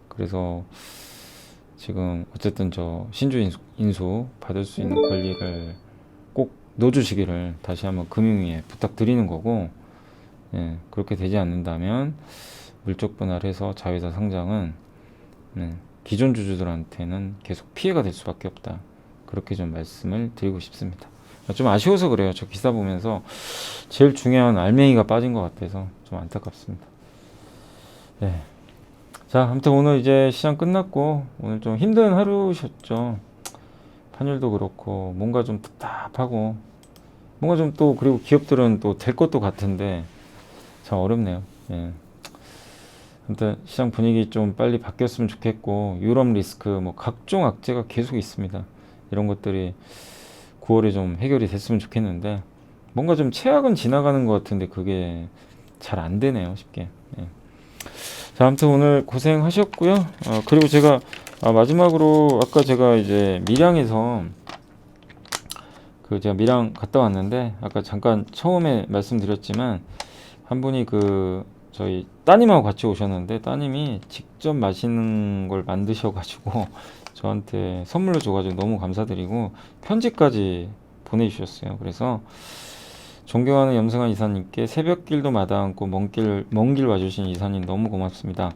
그래서 지금 어쨌든 저 신주 인수 받을 수 있는 권리를 꼭 넣어주시기를 다시 한번 금융위에 부탁드리는 거고, 예. 그렇게 되지 않는다면 물적 분할해서 자회사 상장은 기존 주주들한테는 계속 피해가 될 수밖에 없다. 그렇게 좀 말씀을 드리고 싶습니다. 좀 아쉬워서 그래요. 저 기사 보면서 제일 중요한 알맹이가 빠진 것 같아서 좀 안타깝습니다. 네. 자, 아무튼 오늘 이제 시장 끝났고 오늘 좀 힘든 하루셨죠. 환율도 그렇고 뭔가 좀 답답하고 뭔가 좀 또 그리고 기업들은 또 될 것도 같은데 참 어렵네요. 예. 아무튼 시장 분위기 좀 빨리 바뀌었으면 좋겠고 유럽 리스크 뭐 각종 악재가 계속 있습니다. 이런 것들이 9월에 좀 해결이 됐으면 좋겠는데 뭔가 좀 최악은 지나가는 것 같은데 그게 잘 안 되네요, 쉽게. 예. 자, 아무튼 오늘 고생하셨고요. 그리고 제가 마지막으로 아까 제가 이제 밀양에서 제가 밀양 갔다 왔는데 아까 잠깐 처음에 말씀드렸지만 한 분이 저희 따님하고 같이 오셨는데 따님이 직접 맛있는 걸 만드셔가지고 저한테 선물로 줘가지고 너무 감사드리고 편지까지 보내주셨어요. 그래서 존경하는 염승환 이사님께 새벽길도 마다 않고 먼 길 와주신 이사님 너무 고맙습니다.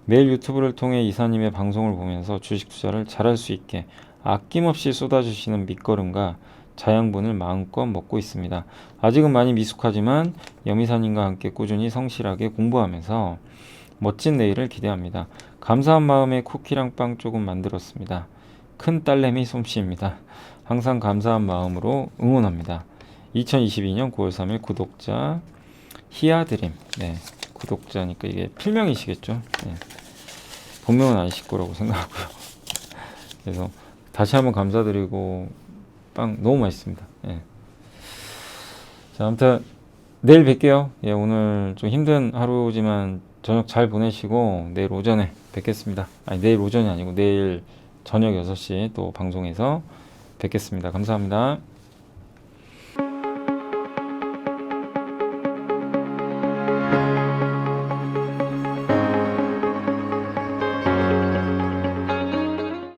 매일 유튜브를 통해 이사님의 방송을 보면서 주식 투자를 잘할 수 있게 아낌없이 쏟아주시는 밑거름과 자양분을 마음껏 먹고 있습니다. 아직은 많이 미숙하지만 염이사님과 함께 꾸준히 성실하게 공부하면서 멋진 내일을 기대합니다. 감사한 마음에 쿠키랑 빵 조금 만들었습니다. 큰 딸내미 솜씨입니다. 항상 감사한 마음으로 응원합니다. 2022년 9월 3일 구독자 히아드림. 네, 구독자니까 이게 필명이시겠죠. 네, 본명은 아니실 거라고 생각하고요. 그래서 다시 한번 감사드리고 빵 너무 맛있습니다. 네. 자, 아무튼 내일 뵐게요. 예, 오늘 좀 힘든 하루지만 저녁 잘 보내시고 내일 오전에 뵙겠습니다. 아니 내일 오전이 아니고 내일 저녁 6시 또 방송에서 뵙겠습니다. 감사합니다.